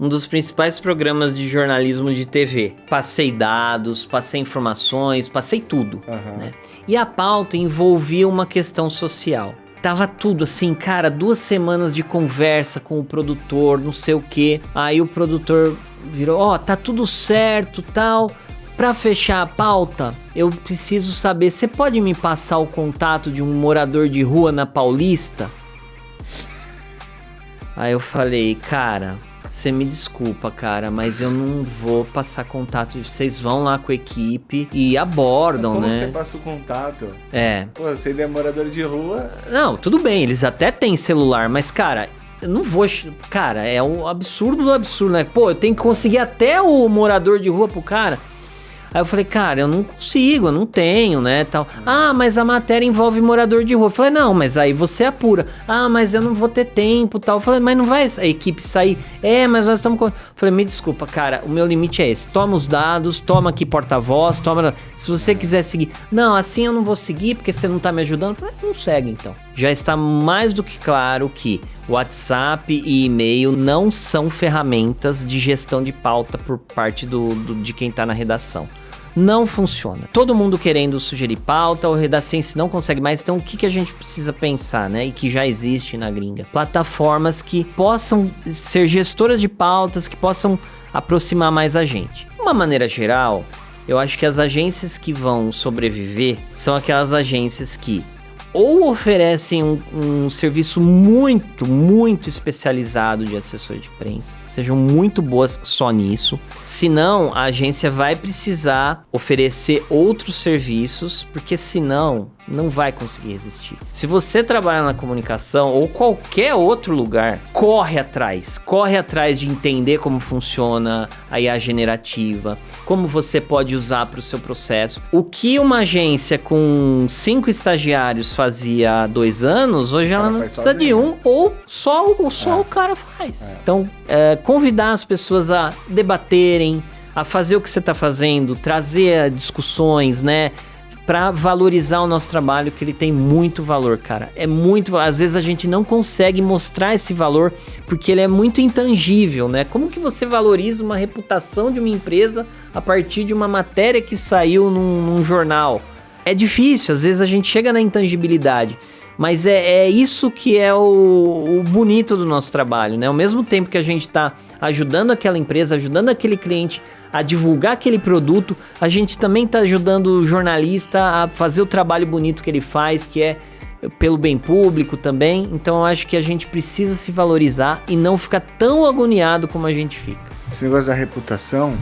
um dos principais programas de jornalismo de TV. Passei dados, passei informações, passei tudo, né? E a pauta envolvia uma questão social. Tava tudo assim, cara, 2 semanas de conversa com o produtor, não sei o quê. Aí o produtor virou, tá tudo certo, tal. Pra fechar a pauta, eu preciso saber, você pode me passar o contato de um morador de rua na Paulista? Aí eu falei, cara, você me desculpa, cara, mas eu não vou passar contato. Vocês vão lá com a equipe e abordam, como né? Como você passa o contato? Pô, se ele é morador de rua... Não, tudo bem, eles até têm celular, mas, cara... Eu não vou... Cara, é um absurdo do absurdo, né? Pô, eu tenho que conseguir até o morador de rua pro cara... Aí eu falei, cara, eu não consigo, eu não tenho, né, tal. Mas a matéria envolve morador de rua. Eu falei, não, mas aí você apura. Mas eu não vou ter tempo, tal. Eu falei, mas não vai a equipe sair? Mas nós estamos... Eu falei, me desculpa, cara, o meu limite é esse. Toma os dados, toma aqui porta-voz, toma... Se você quiser seguir... Não, assim eu não vou seguir, porque você não tá me ajudando. Eu falei, não segue, então. Já está mais do que claro que WhatsApp e e-mail não são ferramentas de gestão de pauta por parte de quem tá na redação. Não funciona. Todo mundo querendo sugerir pauta, o Redacense não consegue mais. Então o que a gente precisa pensar, né? E que já existe na gringa. Plataformas que possam ser gestoras de pautas, que possam aproximar mais a gente. De uma maneira geral, eu acho que as agências que vão sobreviver são aquelas agências que ou oferecem um serviço muito, muito especializado de assessor de imprensa, sejam muito boas só nisso. Senão, a agência vai precisar oferecer outros serviços, porque senão não vai conseguir existir. Se você trabalha na comunicação ou qualquer outro lugar, corre atrás de entender como funciona a IA generativa, como você pode usar para o seu processo. O que uma agência com 5 estagiários fazia há 2 anos, hoje ela não precisa de um, ou só o cara faz. Então, convidar as pessoas a debaterem, a fazer o que você está fazendo, trazer discussões, né? Pra valorizar o nosso trabalho, que ele tem muito valor, cara. É muito... Às vezes a gente não consegue mostrar esse valor porque ele é muito intangível, né? Como que você valoriza uma reputação de uma empresa a partir de uma matéria que saiu num jornal? É difícil, às vezes a gente chega na intangibilidade. Mas é isso que é o bonito do nosso trabalho, né? Ao mesmo tempo que a gente tá ajudando aquela empresa, ajudando aquele cliente a divulgar aquele produto, a gente também tá ajudando o jornalista a fazer o trabalho bonito que ele faz, que é pelo bem público também. Então eu acho que a gente precisa se valorizar e não ficar tão agoniado como a gente fica. Esse negócio da reputação,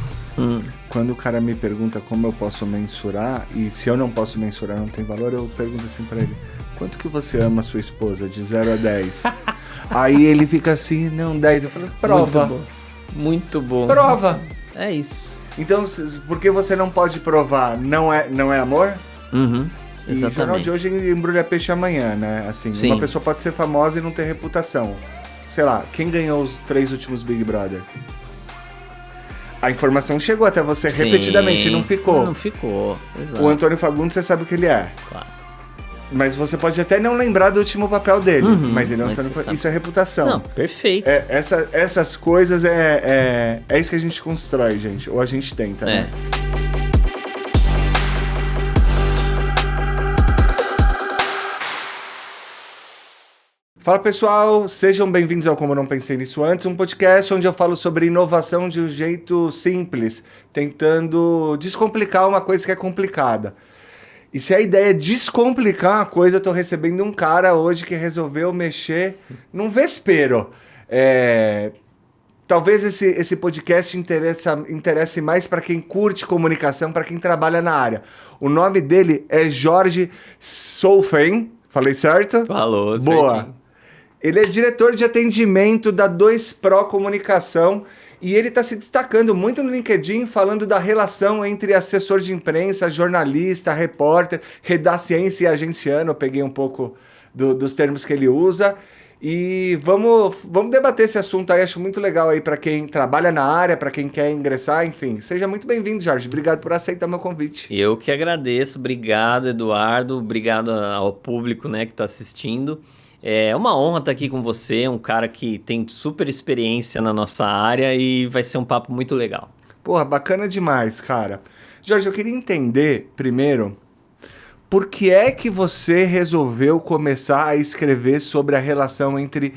quando o cara me pergunta como eu posso mensurar, e se eu não posso mensurar não tem valor, eu pergunto assim pra ele: quanto que você ama a sua esposa, de 0 a 10? Aí ele fica assim, não, 10. Eu falo, prova. Muito bom. Prova. É isso. Então, por que você não pode provar? Não é amor? Exatamente. E o jornal de hoje embrulha peixe amanhã, né? Assim, Sim. Uma pessoa pode ser famosa e não ter reputação. Sei lá, quem ganhou os 3 últimos Big Brother? A informação chegou até você repetidamente e não ficou. Não ficou, exato. O Antônio Fagundes, você sabe o que ele é. Claro. Mas você pode até não lembrar do último papel dele. Mas ele é isso é reputação. Não, perfeito. Essas coisas é isso que a gente constrói, gente. Ou a gente tenta, né? Fala pessoal, sejam bem-vindos ao Como Eu Não Pensei Nisso Antes, um podcast onde eu falo sobre inovação de um jeito simples, tentando descomplicar uma coisa que é complicada. E se a ideia é descomplicar uma coisa, eu tô recebendo um cara hoje que resolveu mexer num vespeiro. Talvez esse podcast interesse mais para quem curte comunicação, para quem trabalha na área. O nome dele é Jorge Soufen, falei certo? Falou, boa. Certinho. Ele é diretor de atendimento da 2Pro Comunicação e ele está se destacando muito no LinkedIn, falando da relação entre assessor de imprensa, jornalista, repórter, redaciense e agenciano. Eu peguei um pouco dos termos que ele usa. E vamos debater esse assunto aí, acho muito legal aí para quem trabalha na área, para quem quer ingressar, enfim. Seja muito bem-vindo, Jorge. Obrigado por aceitar meu convite. Eu que agradeço. Obrigado, Eduardo. Obrigado ao público, né, que está assistindo. É uma honra estar aqui com você, um cara que tem super experiência na nossa área e vai ser um papo muito legal. Porra, bacana demais, cara. Jorge, eu queria entender, primeiro, por que é que você resolveu começar a escrever sobre a relação entre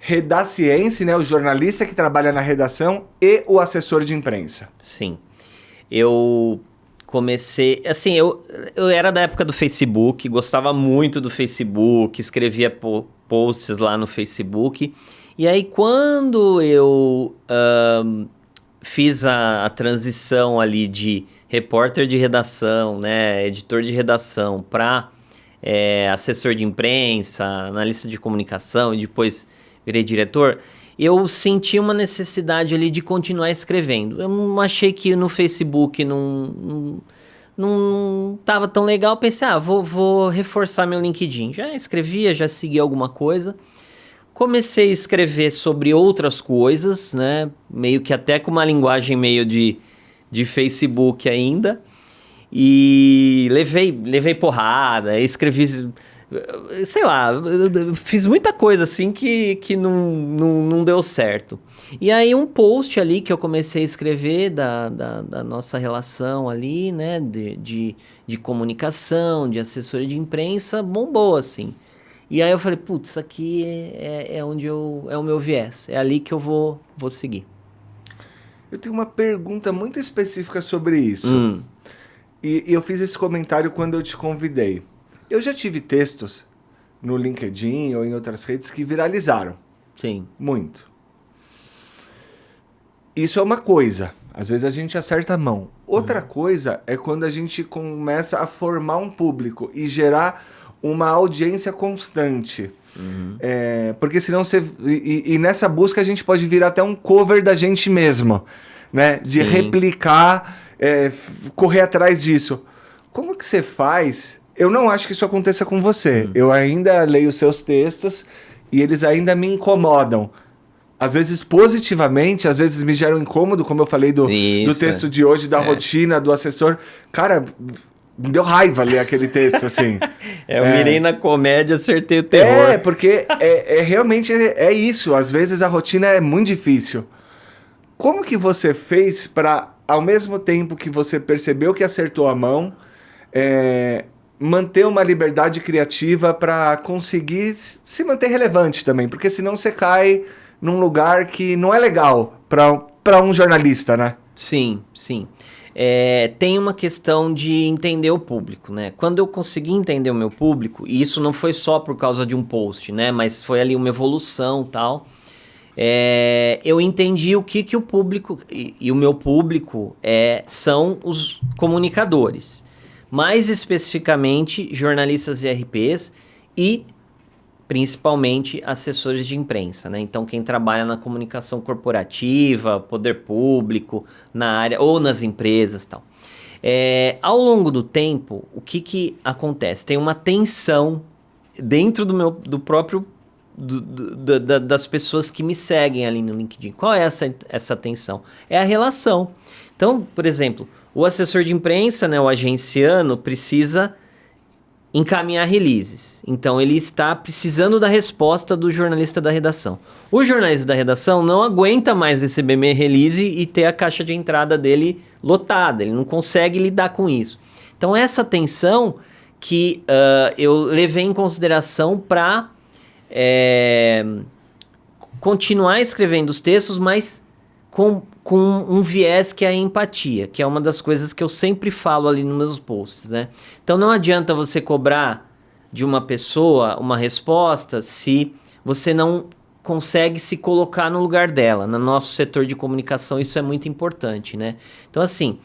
Redaciência, né, o jornalista que trabalha na redação, e o assessor de imprensa? Sim, eu comecei... Assim, eu era da época do Facebook, gostava muito do Facebook, escrevia posts lá no Facebook. E aí, quando eu fiz a transição ali de repórter de redação, né, editor de redação, para assessor de imprensa, analista de comunicação, e depois virei diretor, eu senti uma necessidade ali de continuar escrevendo. Eu não achei que no Facebook não tava tão legal. Pensei, vou reforçar meu LinkedIn. Já escrevia, já segui alguma coisa. Comecei a escrever sobre outras coisas, né? Meio que até com uma linguagem meio de Facebook ainda. E levei porrada, escrevi... Sei lá, fiz muita coisa assim que não deu certo. E aí um post ali que eu comecei a escrever da nossa relação ali, né, de comunicação, de assessoria de imprensa, bombou assim. E aí eu falei, putz, isso aqui é onde é o meu viés, é ali que eu vou seguir. Eu tenho uma pergunta muito específica sobre isso. E eu fiz esse comentário quando eu te convidei. Eu já tive textos no LinkedIn ou em outras redes que viralizaram. Sim. Muito. Isso é uma coisa. Às vezes a gente acerta a mão. Outra coisa é quando a gente começa a formar um público e gerar uma audiência constante. Porque senão você... E nessa busca a gente pode virar até um cover da gente mesmo, né? De replicar, correr atrás disso. Como que você faz... Eu não acho que isso aconteça com você. Eu ainda leio os seus textos e eles ainda me incomodam. Às vezes positivamente, às vezes me geram incômodo, como eu falei do texto de hoje, da rotina, do assessor. Cara, me deu raiva ler aquele texto, assim. Eu mirei na comédia, acertei o terror. Porque realmente é isso. Às vezes a rotina é muito difícil. Como que você fez para, ao mesmo tempo que você percebeu que acertou a mão... manter uma liberdade criativa para conseguir se manter relevante também, porque senão você cai num lugar que não é legal para um jornalista, né? Sim. Tem uma questão de entender o público, né? Quando eu consegui entender o meu público, e isso não foi só por causa de um post, né? Mas foi ali uma evolução e tal. Eu entendi o que o público... E o meu público são os comunicadores. Mais especificamente, jornalistas e RPs e, principalmente, assessores de imprensa, né? Então, quem trabalha na comunicação corporativa, poder público, na área ou nas empresas e tal. Ao longo do tempo, o que acontece? Tem uma tensão dentro do próprio... das pessoas que me seguem ali no LinkedIn. Qual é essa tensão? É a relação. Então, por exemplo... O assessor de imprensa, né, o agenciano, precisa encaminhar releases. Então, ele está precisando da resposta do jornalista da redação. O jornalista da redação não aguenta mais receber meu release e ter a caixa de entrada dele lotada. Ele não consegue lidar com isso. Então, essa tensão que eu levei em consideração para continuar escrevendo os textos, mas com um viés que é a empatia, que é uma das coisas que eu sempre falo ali nos meus posts, né? Então não adianta você cobrar de uma pessoa uma resposta se você não consegue se colocar no lugar dela. No nosso setor de comunicação isso é muito importante, né? Então assim,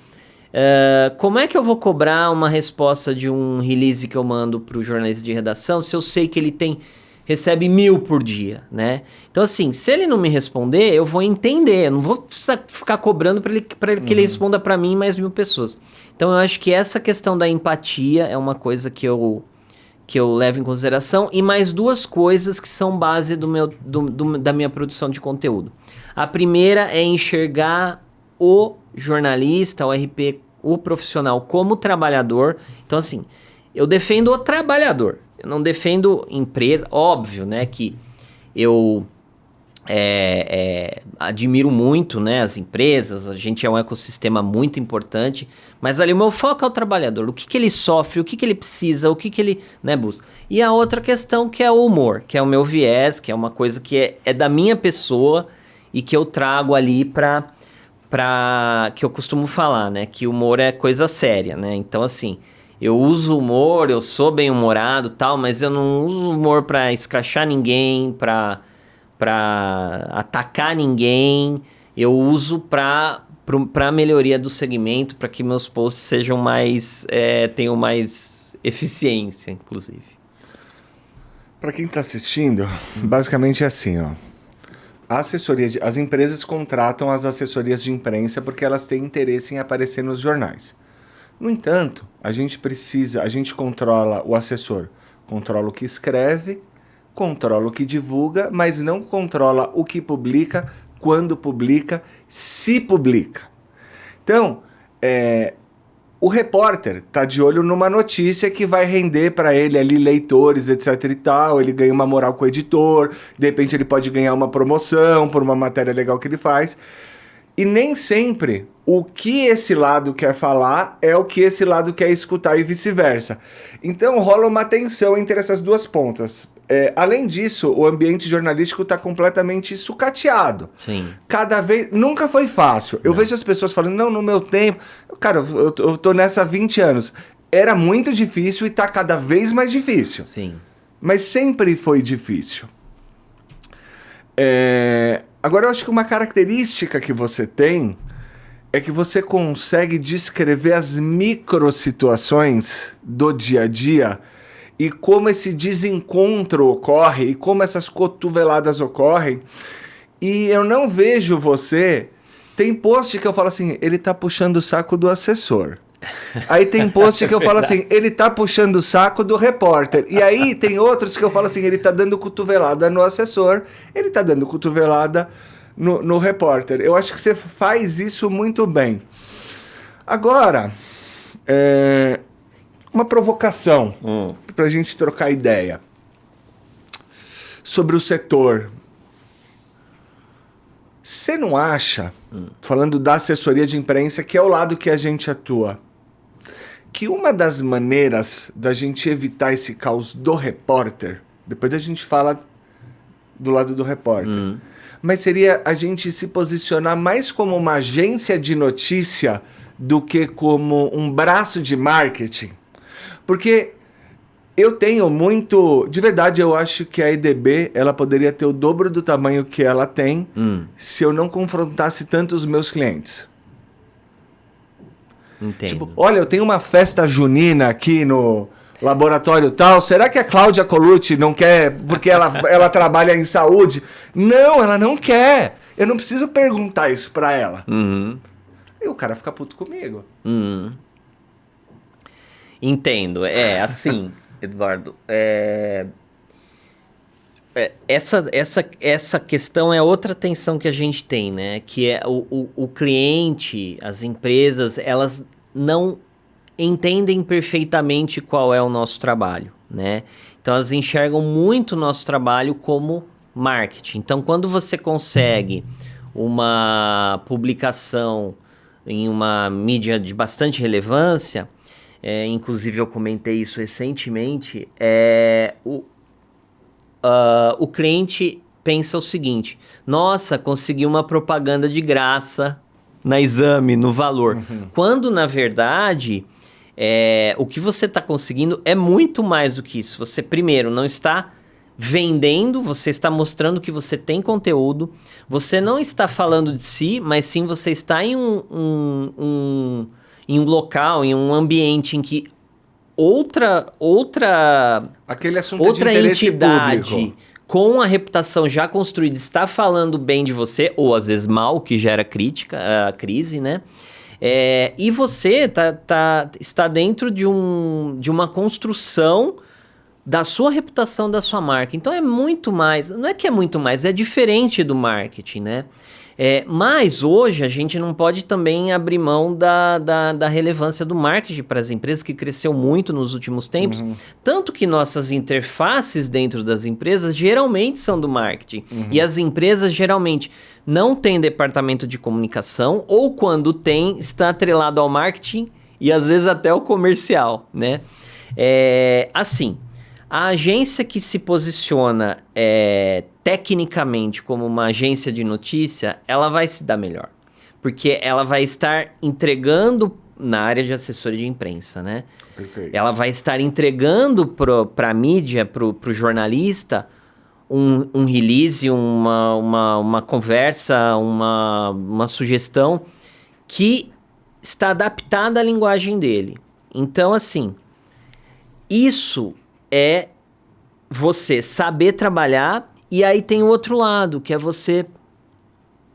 como é que eu vou cobrar uma resposta de um release que eu mando para o jornalista de redação se eu sei que ele recebe 1000 por dia, né? Então, assim, se ele não me responder, eu vou entender. Eu não vou ficar cobrando para que ele responda para mim e mais 1000 pessoas. Então, eu acho que essa questão da empatia é uma coisa que eu levo em consideração. E mais duas coisas que são base da minha produção de conteúdo. A primeira é enxergar o jornalista, o RP, o profissional como trabalhador. Então, assim, eu defendo o trabalhador. Eu não defendo empresa, óbvio, né, que eu admiro muito, né, as empresas, a gente é um ecossistema muito importante, mas ali o meu foco é o trabalhador, o que que ele sofre, o que que ele precisa, o que que ele, né, busca. E a outra questão que é o humor, que é o meu viés, que é uma coisa que é da minha pessoa e que eu trago ali pra que eu costumo falar, né, que o humor é coisa séria, né, então assim, eu uso humor, eu sou bem-humorado e tal, mas eu não uso humor pra escrachar ninguém, pra atacar ninguém, eu uso pra melhoria do segmento, para que meus posts sejam mais, tenham mais eficiência, inclusive. Para quem está assistindo, basicamente é assim, ó. As empresas contratam as assessorias de imprensa porque elas têm interesse em aparecer nos jornais. No entanto, a gente controla o assessor, controla o que escreve, controla o que divulga, mas não controla o que publica, quando publica, se publica. Então, o repórter está de olho numa notícia que vai render para ele ali leitores, etc e tal, ele ganha uma moral com o editor, de repente ele pode ganhar uma promoção por uma matéria legal que ele faz. E nem sempre o que esse lado quer falar é o que esse lado quer escutar e vice-versa. Então rola uma tensão entre essas duas pontas. Além disso, o ambiente jornalístico está completamente sucateado. Sim. Cada vez... Nunca foi fácil. Eu vejo as pessoas falando, não, no meu tempo... Cara, eu tô nessa há 20 anos. Era muito difícil e tá cada vez mais difícil. Sim. Mas sempre foi difícil. Agora, eu acho que uma característica que você tem é que você consegue descrever as microsituações do dia a dia e como esse desencontro ocorre e como essas cotoveladas ocorrem. E eu não vejo você... Tem post que eu falo assim, ele tá puxando o saco do assessor. Aí tem post que eu falo assim, ele tá puxando o saco do repórter. E aí tem outros que eu falo assim, ele tá dando cotovelada no assessor, ele tá dando cotovelada no repórter. Eu acho que você faz isso muito bem. Agora, uma provocação pra gente trocar ideia sobre o setor. Você não acha, falando da assessoria de imprensa, que é o lado que a gente atua, que uma das maneiras da gente evitar esse caos do repórter, depois a gente fala do lado do repórter, mas seria a gente se posicionar mais como uma agência de notícia do que como um braço de marketing? Porque eu tenho muito... De verdade, eu acho que a EDB ela poderia ter o dobro do tamanho que ela tem se eu não confrontasse tanto os meus clientes. Entendo. Tipo, olha, eu tenho uma festa junina aqui no laboratório tal. Será que a Cláudia Colucci não quer porque ela trabalha em saúde? Não, ela não quer. Eu não preciso perguntar isso pra ela. E o cara fica puto comigo. Entendo. Assim... Eduardo, essa questão é outra tensão que a gente tem, né? Que é o cliente, as empresas, elas não entendem perfeitamente qual é o nosso trabalho, né? Então, elas enxergam muito o nosso trabalho como marketing. Então, quando você consegue uma publicação em uma mídia de bastante relevância... inclusive eu comentei isso recentemente, o cliente pensa o seguinte, nossa, consegui uma propaganda de graça na Exame, no valor. Quando, na verdade, o que você está conseguindo é muito mais do que isso. Você, primeiro, não está vendendo, você está mostrando que você tem conteúdo, você não está falando de si, mas sim você está em em um local, em um ambiente em que outra Aquele assunto outra de interesse entidade público. Com a reputação já construída está falando bem de você, ou às vezes mal, que gera crítica, a crise, né? E você está dentro de uma construção da sua reputação, da sua marca. Então é muito mais, não é que é muito mais, é diferente do marketing, né? Mas hoje a gente não pode também abrir mão da relevância do marketing para as empresas, que cresceu muito nos últimos tempos. Tanto que nossas interfaces dentro das empresas geralmente são do marketing. E as empresas geralmente não têm departamento de comunicação, ou quando tem, está atrelado ao marketing e às vezes até ao comercial, né? Assim, a agência que se posiciona tecnicamente como uma agência de notícia, ela vai se dar melhor. Porque ela vai estar entregando na área de assessoria de imprensa, né? Perfeito. Ela vai estar entregando para a mídia, para o jornalista, um release, uma conversa, uma sugestão que está adaptada à linguagem dele. Então, assim, isso é você saber trabalhar, e aí tem o outro lado, que é você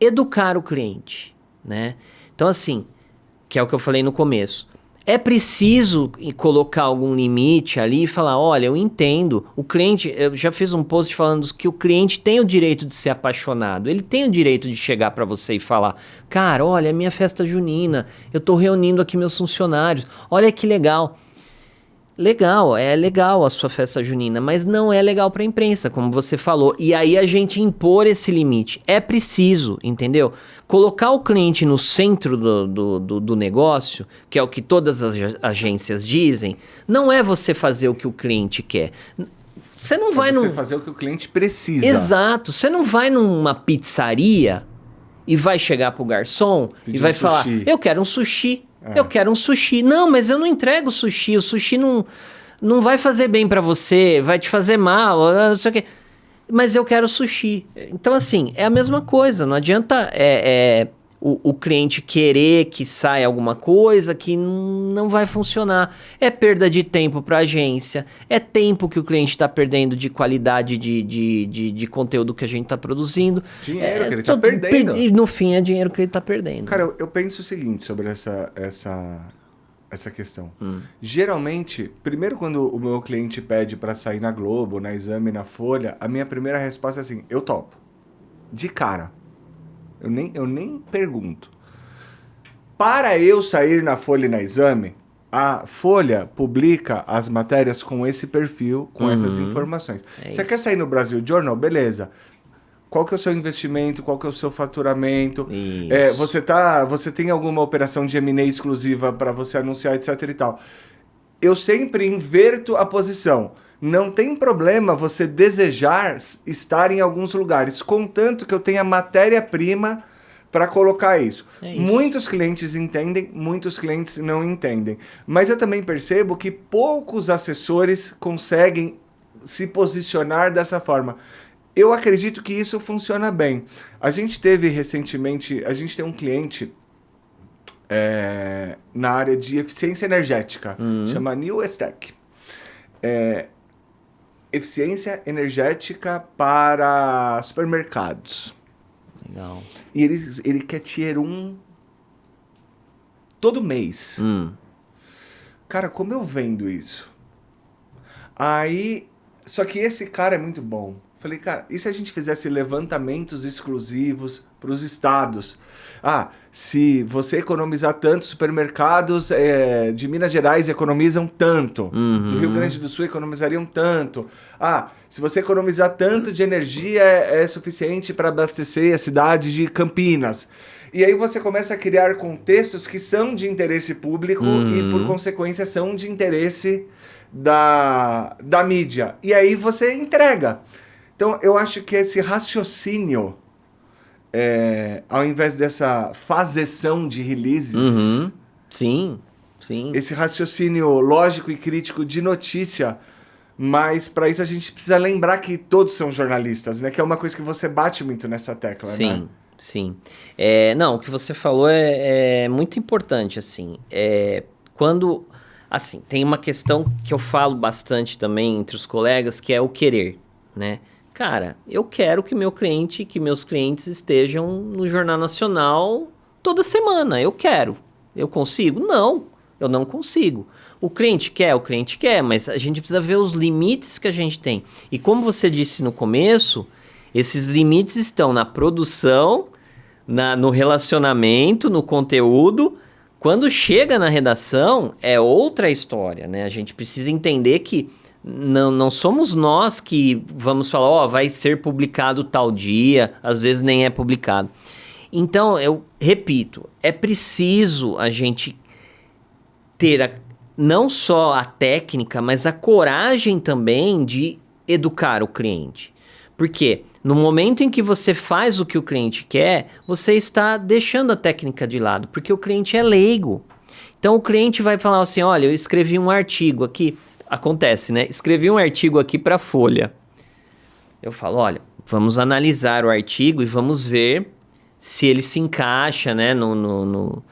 educar o cliente, né? Então, assim, que é o que eu falei no começo, é preciso colocar algum limite ali e falar, olha, eu entendo, o cliente, eu já fiz um post falando que o cliente tem o direito de ser apaixonado, ele tem o direito de chegar para você e falar, cara, olha, é minha festa junina, eu tô reunindo aqui meus funcionários, olha que legal. Legal, é legal a sua festa junina, mas não é legal para a imprensa, como você falou. E aí a gente impor esse limite. É preciso, entendeu? Colocar o cliente no centro do negócio, que é o que todas as agências dizem, não é você fazer o que o cliente quer. Você não vai você fazer o que o cliente precisa. Exato. Você não vai numa pizzaria e vai chegar pro garçom e vai falar, eu quero um sushi. Eu quero um sushi. Não, mas eu não entrego sushi. O sushi não vai fazer bem pra você, vai te fazer mal, não sei o quê. Mas eu quero sushi. Então, assim, é a mesma coisa. Não adianta o cliente querer que saia alguma coisa que não vai funcionar. É perda de tempo para a agência, é tempo que o cliente está perdendo de qualidade de conteúdo que a gente está produzindo. Dinheiro que ele está perdendo. E no fim é dinheiro que ele está perdendo. Cara, eu penso o seguinte sobre essa questão. Geralmente, primeiro quando o meu cliente pede para sair na Globo, na Exame, na Folha, a minha primeira resposta é assim, eu topo. De cara. Eu nem pergunto. Para eu sair na Folha e na Exame, a Folha publica as matérias com esse perfil, com essas informações. Você quer sair no Brasil Journal? Beleza. Qual que é o seu investimento? Qual que é o seu faturamento? Você tem alguma operação de M&A exclusiva para você anunciar, etc e tal. Eu sempre inverto a posição. Não tem problema você desejar estar em alguns lugares, contanto que eu tenha matéria-prima para colocar isso. Muitos clientes entendem, muitos clientes não entendem. Mas eu também percebo que poucos assessores conseguem se posicionar dessa forma. Eu acredito que isso funciona bem. A gente teve recentemente, a gente tem um cliente na área de eficiência energética, chama New Estec. Eficiência energética para supermercados. Legal. E ele quer Tier 1 todo mês. Cara, como eu vendo isso? Aí, só que esse cara é muito bom. Falei, cara, e se a gente fizesse levantamentos exclusivos para os estados? Se você economizar tanto, supermercados de Minas Gerais economizam tanto. Do Rio Grande do Sul economizariam tanto. Se você economizar tanto de energia, é suficiente para abastecer a cidade de Campinas. E aí você começa a criar contextos que são de interesse público e, por consequência, são de interesse da mídia. E aí você entrega. Então, eu acho que esse raciocínio, ao invés dessa fazeção de releases... Sim. Esse raciocínio lógico e crítico de notícia, mas para isso a gente precisa lembrar que todos são jornalistas, né? Que é uma coisa que você bate muito nessa tecla, né? Sim. Não, o que você falou é muito importante, assim. Quando... Assim, tem uma questão que eu falo bastante também entre os colegas, que é o querer, né? Cara, eu quero que meus clientes estejam no Jornal Nacional toda semana. Eu quero. Eu consigo? Não, eu não consigo. O cliente quer, mas a gente precisa ver os limites que a gente tem. E como você disse no começo, esses limites estão na produção, no relacionamento, no conteúdo. Quando chega na redação, é outra história, né? A gente precisa entender que não somos nós que vamos falar, ó, vai ser publicado tal dia, às vezes nem é publicado. Então, eu repito, é preciso a gente ter não só a técnica, mas a coragem também de educar o cliente. Porque no momento em que você faz o que o cliente quer, você está deixando a técnica de lado, porque o cliente é leigo. Então o cliente vai falar assim, olha, eu escrevi um artigo aqui, acontece, né? Escrevi um artigo aqui para a Folha. Eu falo, olha, vamos analisar o artigo e vamos ver se ele se encaixa, né, no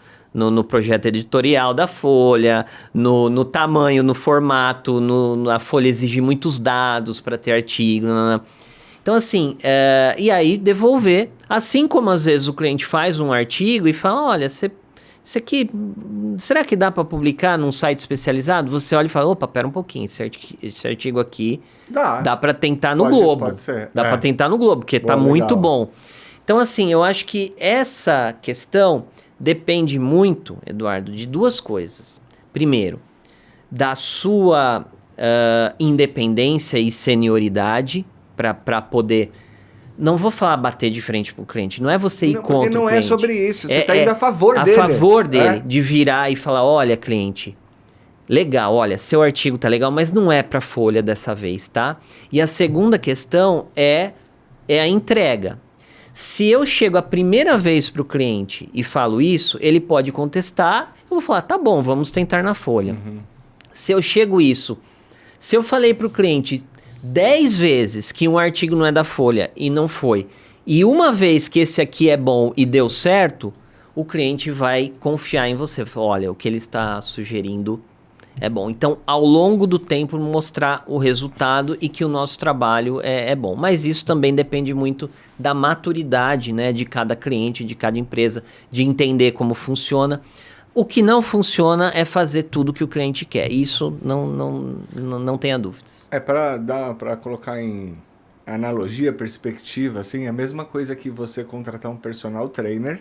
projeto editorial da Folha, no tamanho, no formato, a Folha exige muitos dados para ter artigo. Então, assim, e aí devolver. Assim como às vezes o cliente faz um artigo e fala, olha, isso aqui, será que dá para publicar num site especializado? Você olha e fala, opa, pera um pouquinho, esse artigo aqui dá para tentar no Globo. Pode ser. Dá para tentar no Globo, porque tá muito bom. Então, assim, eu acho que essa questão depende muito, Eduardo, de duas coisas. Primeiro, da sua independência e senioridade para poder... Não vou falar bater de frente pro cliente, não é você ir contra o cliente. Não é sobre isso, você tá indo a favor dele. A favor dele, de virar e falar, olha, cliente, legal, olha, seu artigo tá legal, mas não é pra Folha dessa vez, tá? E a segunda questão é a entrega. Se eu chego a primeira vez pro cliente e falo isso, ele pode contestar, eu vou falar, tá bom, vamos tentar na Folha. Se eu falei pro cliente 10 vezes que um artigo não é da Folha e não foi, e uma vez que esse aqui é bom e deu certo, o cliente vai confiar em você. Olha, o que ele está sugerindo é bom. Então, ao longo do tempo, mostrar o resultado e que o nosso trabalho é bom. Mas isso também depende muito da maturidade, né, de cada cliente, de cada empresa, de entender como funciona. O que não funciona é fazer tudo que o cliente quer. Isso não tenha dúvidas. Para colocar em analogia, perspectiva, assim, é a mesma coisa que você contratar um personal trainer,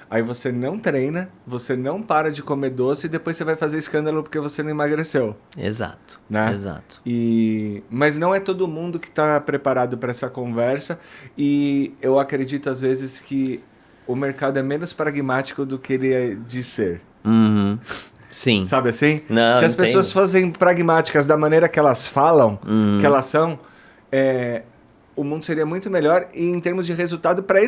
aí você não treina, você não para de comer doce e depois você vai fazer escândalo porque você não emagreceu. Exato, né? Exato. Mas não é todo mundo que está preparado para essa conversa, e eu acredito às vezes que o mercado é menos pragmático do que ele é de ser. Sim. Sabe assim? Não, se as pessoas fossem pragmáticas da maneira que elas falam, que elas são, o mundo seria muito melhor em termos de resultado para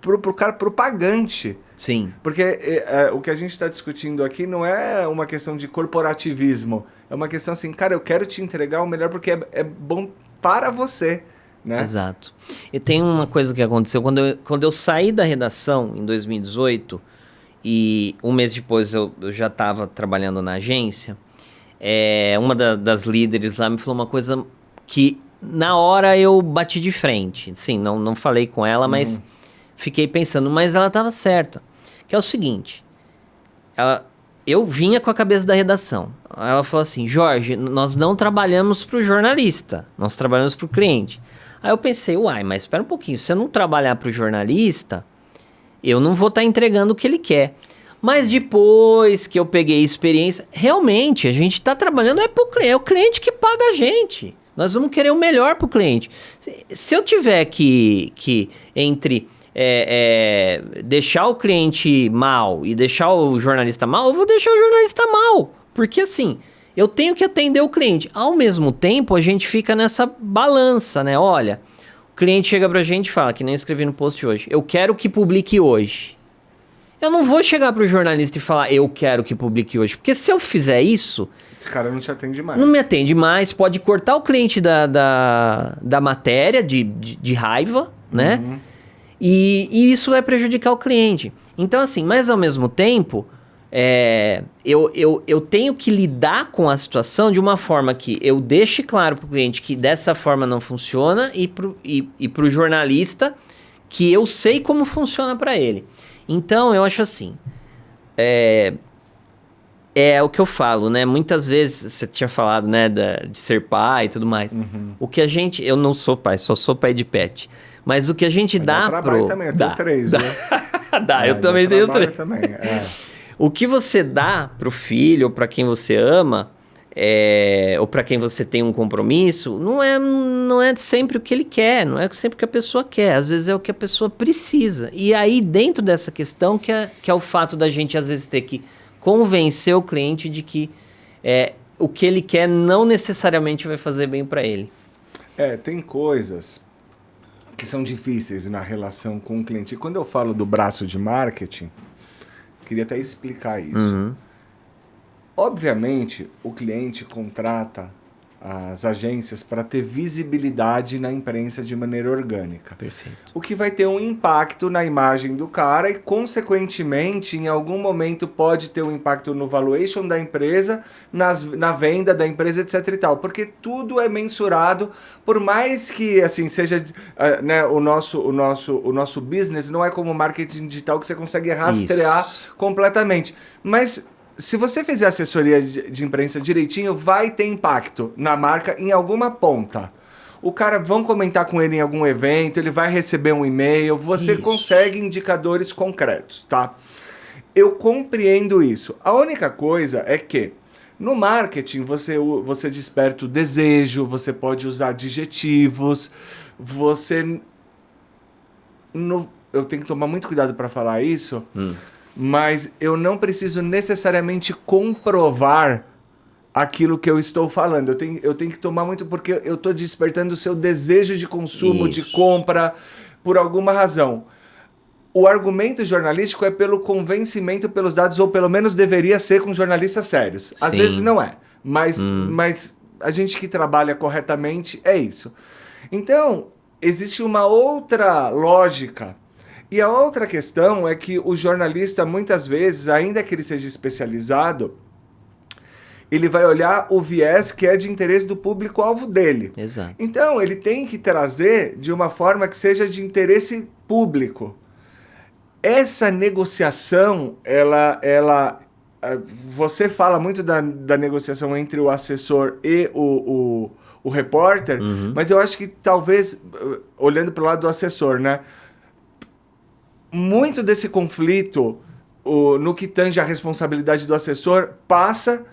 pro pagante. Sim. Porque o que a gente está discutindo aqui não é uma questão de corporativismo. É uma questão assim, cara, eu quero te entregar o melhor porque é bom para você. Né? Exato. E tem uma coisa que aconteceu quando eu saí da redação em 2018 e um mês depois eu já estava trabalhando na agência, uma das líderes lá me falou uma coisa que na hora eu bati de frente. Sim, não falei com ela, mas fiquei pensando, mas ela estava certa. Que é o seguinte, eu vinha com a cabeça da redação. Ela falou assim, Jorge, nós não trabalhamos para o jornalista, nós trabalhamos para o cliente. Aí eu pensei, mas espera um pouquinho, se eu não trabalhar para o jornalista, eu não vou estar entregando o que ele quer. Mas depois que eu peguei experiência, realmente, a gente está trabalhando para o cliente, é o cliente que paga a gente. Nós vamos querer o melhor para o cliente. Se eu tiver que entre deixar o cliente mal e deixar o jornalista mal, eu vou deixar o jornalista mal. Porque assim... eu tenho que atender o cliente. Ao mesmo tempo, a gente fica nessa balança, né? Olha, o cliente chega pra gente e fala, que nem eu escrevi no post hoje, eu quero que publique hoje. Eu não vou chegar pro jornalista e falar, eu quero que publique hoje. Porque se eu fizer isso... esse cara não te atende mais. Não me atende mais, pode cortar o cliente da matéria, de raiva, né? E isso vai prejudicar o cliente. Então, assim, mas ao mesmo tempo... eu tenho que lidar com a situação de uma forma que eu deixe claro para o cliente que dessa forma não funciona e para o jornalista que eu sei como funciona para ele. Então, eu acho assim, é o que eu falo, né? Muitas vezes, você tinha falado, né, de ser pai e tudo mais. O que eu não sou pai, só sou pai de pet. Mas o que a gente dá trabalho também, eu tenho 3, viu? Eu também tenho 3. Também, O que você dá pro filho ou para quem você ama, ou para quem você tem um compromisso, não é sempre o que ele quer, não é sempre o que a pessoa quer, às vezes é o que a pessoa precisa. E aí, dentro dessa questão, que é o fato da gente, às vezes, ter que convencer o cliente de que o que ele quer não necessariamente vai fazer bem para ele. Tem coisas que são difíceis na relação com o cliente. E quando eu falo do braço de marketing, queria até explicar isso. Uhum. Obviamente, o cliente contrata as agências para ter visibilidade na imprensa de maneira orgânica. Perfeito. O que vai ter um impacto na imagem do cara e, consequentemente, em algum momento pode ter um impacto no valuation da empresa, na venda da empresa, etc e tal. Porque tudo é mensurado, por mais que assim seja, né, o nosso business não é como marketing digital que você consegue rastrear completamente. Mas se você fizer assessoria de imprensa direitinho, vai ter impacto na marca em alguma ponta. O cara, vão comentar com ele em algum evento, ele vai receber um e-mail, você consegue indicadores concretos, tá? Eu compreendo isso. A única coisa é que no marketing você desperta o desejo, você pode usar adjetivos, eu tenho que tomar muito cuidado para falar isso, mas eu não preciso necessariamente comprovar aquilo que eu estou falando. Eu tenho que tomar muito, porque eu estou despertando o seu desejo de consumo, de compra, por alguma razão. O argumento jornalístico é pelo convencimento pelos dados, ou pelo menos deveria ser com jornalistas sérios. Às vezes não é, mas a gente que trabalha corretamente é isso. Então, existe uma outra lógica. E a outra questão é que o jornalista, muitas vezes, ainda que ele seja especializado, ele vai olhar o viés que é de interesse do público-alvo dele. Exato. Então, ele tem que trazer de uma forma que seja de interesse público. Essa negociação, você fala muito da negociação entre o assessor e o repórter, mas eu acho que talvez, olhando para o lado do assessor, né? Muito desse conflito, no que tange a responsabilidade do assessor, passa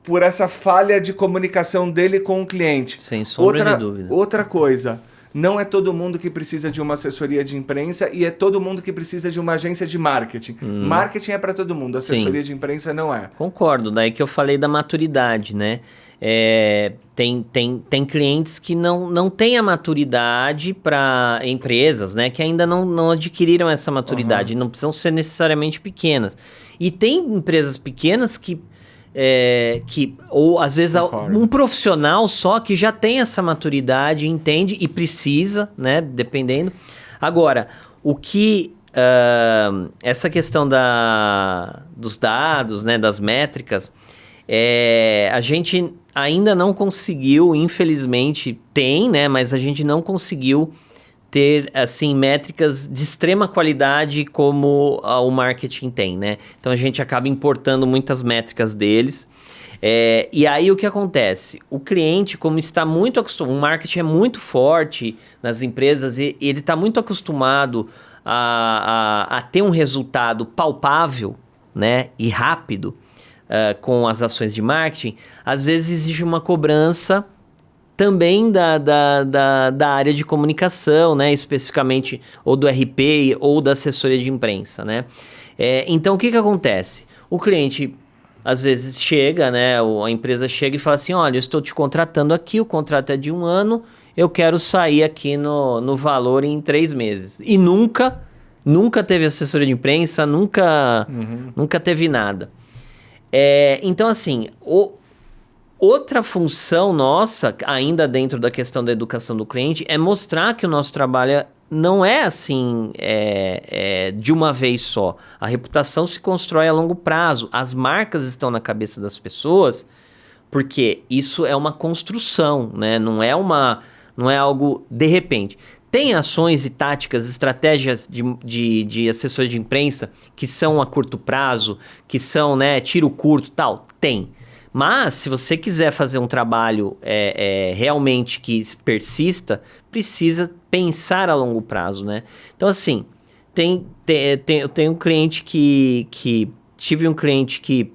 por essa falha de comunicação dele com o cliente. Sem sombra de dúvida. Outra coisa, não é todo mundo que precisa de uma assessoria de imprensa e é todo mundo que precisa de uma agência de marketing. Marketing é para todo mundo, assessoria de imprensa não é. Concordo, daí que eu falei da maturidade, né? Tem clientes que não têm a maturidade para empresas, né? Que ainda não adquiriram essa maturidade, não precisam ser necessariamente pequenas. E tem empresas pequenas que ou às vezes um profissional só que já tem essa maturidade, entende e precisa, né? Dependendo. Agora, o que essa questão dos dados, né? Das métricas, a gente ainda não conseguiu, infelizmente tem, né? Mas a gente não conseguiu ter, assim, métricas de extrema qualidade como o marketing tem, né? Então a gente acaba importando muitas métricas deles. E aí o que acontece? O cliente, como está muito acostumado, o marketing é muito forte nas empresas e ele está muito acostumado a ter um resultado palpável, né? E rápido. Com as ações de marketing, às vezes existe uma cobrança também da área de comunicação, né? Especificamente ou do RP ou da assessoria de imprensa, né? Então, o que acontece? O cliente, às vezes, chega, né? A empresa chega e fala assim, olha, eu estou te contratando aqui, o contrato é de 1 ano, eu quero sair aqui no valor em 3 meses. E nunca teve assessoria de imprensa, nunca teve nada. Então, assim, outra função nossa, ainda dentro da questão da educação do cliente, é mostrar que o nosso trabalho não é assim de uma vez só. A reputação se constrói a longo prazo. As marcas estão na cabeça das pessoas, porque isso é uma construção, né? Não é algo de repente. Tem ações e táticas, estratégias de assessoria de imprensa que são a curto prazo, que são, né, tiro curto e tal? Tem. Mas, se você quiser fazer um trabalho realmente que persista, precisa pensar a longo prazo, né? Então, assim, eu tenho um cliente tive um cliente que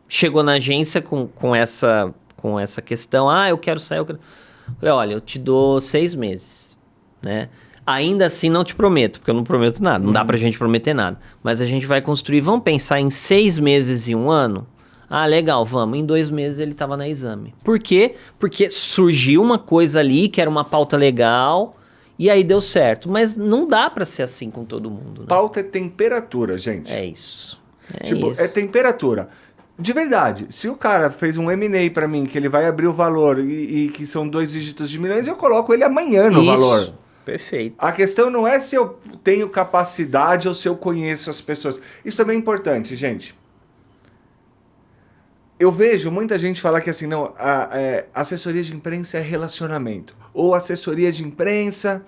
chegou na agência com essa questão. Eu quero sair. Falei, olha, eu te dou 6 meses, né? Ainda assim, não te prometo, porque eu não prometo nada. Não dá pra gente prometer nada. Mas a gente vai construir. Vamos pensar em 6 meses e 1 ano? Legal, vamos. Em 2 meses ele tava na exame. Por quê? Porque surgiu uma coisa ali que era uma pauta legal e aí deu certo. Mas não dá pra ser assim com todo mundo, né? Pauta é temperatura, gente. É isso. É temperatura. De verdade, se o cara fez um M&A pra mim, que ele vai abrir o valor e que são 2 dígitos de milhões, eu coloco ele amanhã no valor. Perfeito. A questão não é se eu tenho capacidade ou se eu conheço as pessoas. Isso é bem importante, gente. Eu vejo muita gente falar que assim, não, assessoria de imprensa é relacionamento. Ou assessoria de imprensa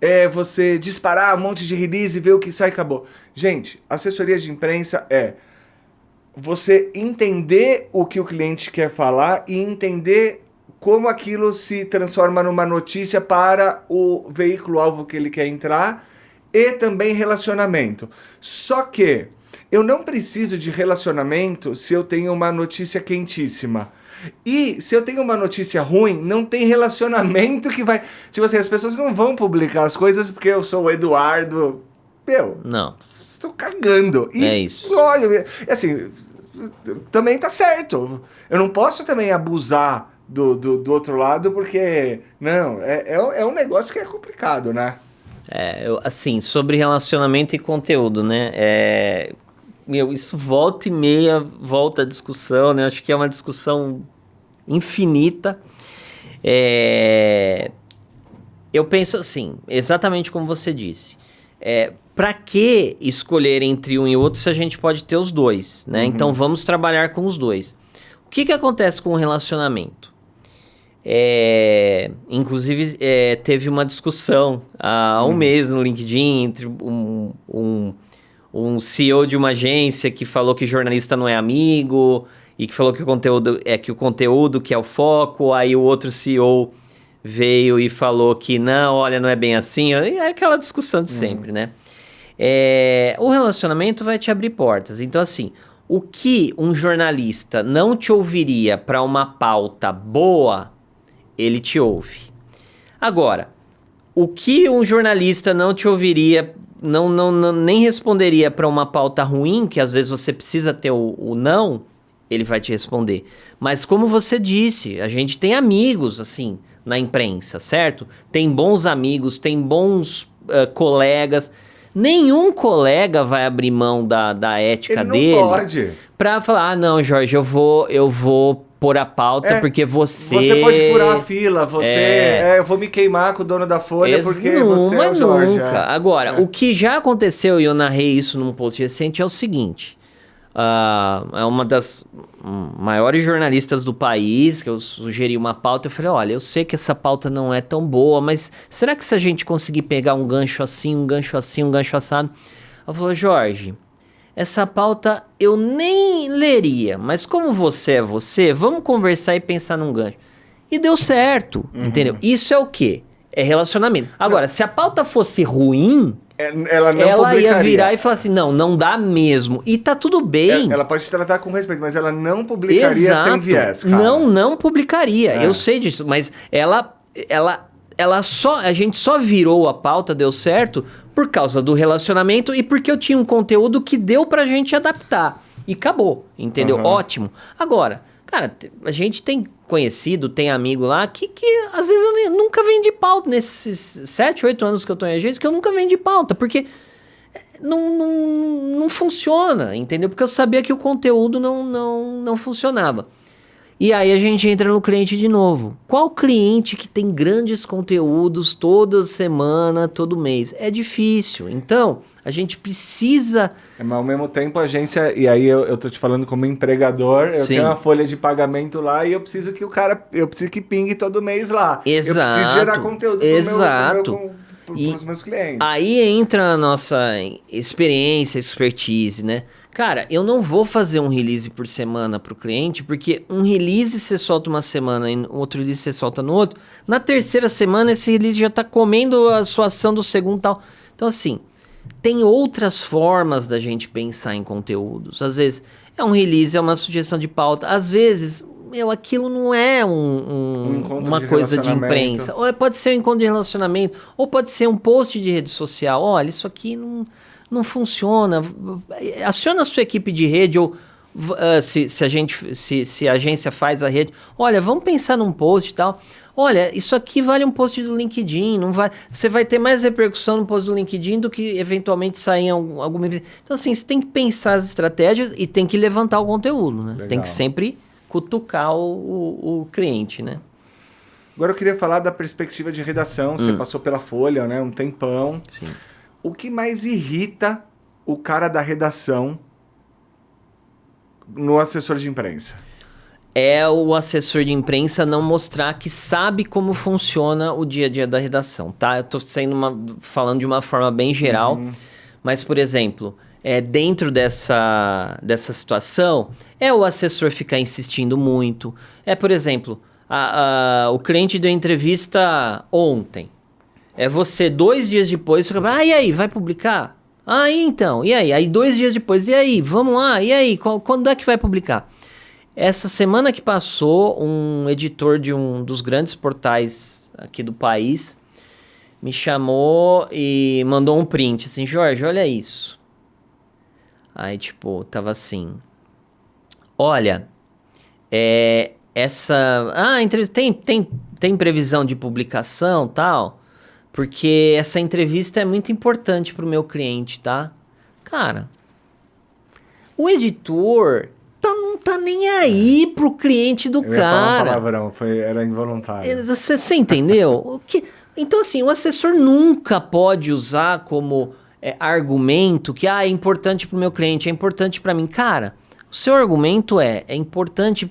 é você disparar um monte de release e ver o que sai e acabou. Gente, assessoria de imprensa é você entender o que o cliente quer falar e entender como aquilo se transforma numa notícia para o veículo-alvo que ele quer entrar e também relacionamento. Só que eu não preciso de relacionamento se eu tenho uma notícia quentíssima. E se eu tenho uma notícia ruim, não tem relacionamento que vai... Tipo assim, as pessoas não vão publicar as coisas porque eu sou o Eduardo... Não. Estou cagando. É isso. Olha, assim, também tá certo. Eu não posso também abusar do outro lado, porque, não, é um negócio que é complicado, né? Assim, sobre relacionamento e conteúdo, né? Isso volta e meia, volta a discussão, né? Acho que é uma discussão infinita. Eu penso assim, exatamente como você disse. Para que escolher entre um e outro se a gente pode ter os dois, né? Então vamos trabalhar com os dois. O que acontece com o relacionamento? Inclusive, teve uma discussão há um mês no LinkedIn entre um CEO de uma agência que falou que jornalista não é amigo e que falou que o conteúdo que é o foco. Aí o outro CEO veio e falou que não, olha, não é bem assim. É aquela discussão de sempre, né? O relacionamento vai te abrir portas. Então, assim, o que um jornalista não te ouviria para uma pauta boa, ele te ouve. Agora, o que um jornalista não te ouviria, nem responderia para uma pauta ruim, que às vezes você precisa ter o não, ele vai te responder. Mas como você disse, a gente tem amigos, assim, na imprensa, certo? Tem bons amigos, tem bons colegas. Nenhum colega vai abrir mão da ética dele. Ele não pode. Pra falar, não, Jorge, eu vou pôr a pauta porque você... Você pode furar a fila, eu vou me queimar com o dono da Folha porque você é o Jorge. Nunca. Agora, o que já aconteceu, e eu narrei isso num post recente, é o seguinte. É uma das maiores jornalistas do país, que eu sugeri uma pauta, eu falei, olha, eu sei que essa pauta não é tão boa, mas será que se a gente conseguir pegar um gancho assim, um gancho assim, um gancho assado? Ela falou, Jorge, essa pauta eu nem leria, mas como você é você, vamos conversar e pensar num gancho. E deu certo, entendeu? Isso é o quê? É relacionamento. Agora, se a pauta fosse ruim... Ela ia virar e falar assim, não dá mesmo. E tá tudo bem. Ela pode te tratar com respeito, mas ela não publicaria sem viés, cara. Não publicaria. Eu sei disso, mas a gente só virou a pauta, deu certo, por causa do relacionamento e porque eu tinha um conteúdo que deu pra gente adaptar. E acabou, entendeu? Ótimo. Agora, cara, a gente tem conhecido, tem amigo lá que às vezes eu nunca vendi pauta nesses 7, 8 anos que eu tô em agência, que eu nunca vendi pauta, porque não funciona, entendeu? Porque eu sabia que o conteúdo não funcionava. E aí a gente entra no cliente de novo. Qual cliente que tem grandes conteúdos toda semana, todo mês? É difícil. Então, a gente precisa... Mas ao mesmo tempo a agência... E aí eu tô te falando como empregador, eu tenho uma folha de pagamento lá e eu preciso que o cara... Eu preciso que pingue todo mês lá. Exato. Eu preciso gerar conteúdo pro pros meus clientes. Aí entra a nossa experiência, expertise, né? Cara, eu não vou fazer um release por semana pro cliente, porque um release você solta uma semana e outro release você solta no outro. Na terceira semana esse release já tá comendo a sua ação do segundo e tal. Então assim, tem outras formas da gente pensar em conteúdos. Às vezes é um release, é uma sugestão de pauta. Às vezes, aquilo não é uma coisa de imprensa. Ou pode ser um encontro de relacionamento, ou pode ser um post de rede social. Olha, isso aqui não funciona. Aciona a sua equipe de rede, ou se a agência faz a rede. Olha, vamos pensar num post e tal. Olha, isso aqui vale um post do LinkedIn, não vai. Você vai ter mais repercussão no post do LinkedIn do que eventualmente sair em alguma. Então, assim, você tem que pensar as estratégias e tem que levantar o conteúdo, né? Legal. Tem que sempre cutucar o cliente, né? Agora eu queria falar da perspectiva de redação. Você passou pela Folha, né? Um tempão. Sim. O que mais irrita o cara da redação no assessor de imprensa? É o assessor de imprensa não mostrar que sabe como funciona o dia a dia da redação, tá? Eu tô falando de uma forma bem geral, mas, por exemplo, dentro dessa situação, o assessor ficar insistindo muito. Por exemplo, o cliente deu entrevista ontem. Você 2 dias depois, fica, e aí, vai publicar? Então, e aí? Aí 2 dias depois, e aí, vamos lá, e aí, quando é que vai publicar? Essa semana que passou, um editor de um dos grandes portais aqui do país me chamou e mandou um print, assim, Jorge, olha isso. Aí, tipo, tava assim, olha, tem previsão de publicação, tal, porque essa entrevista é muito importante pro meu cliente, tá? Cara, o editor não tá nem aí pro cliente do Eu ia falar um cara. palavrão, era involuntário. Você entendeu? Então, assim, o assessor nunca pode usar como argumento que é importante pro meu cliente, é importante pra mim. Cara, o seu argumento é importante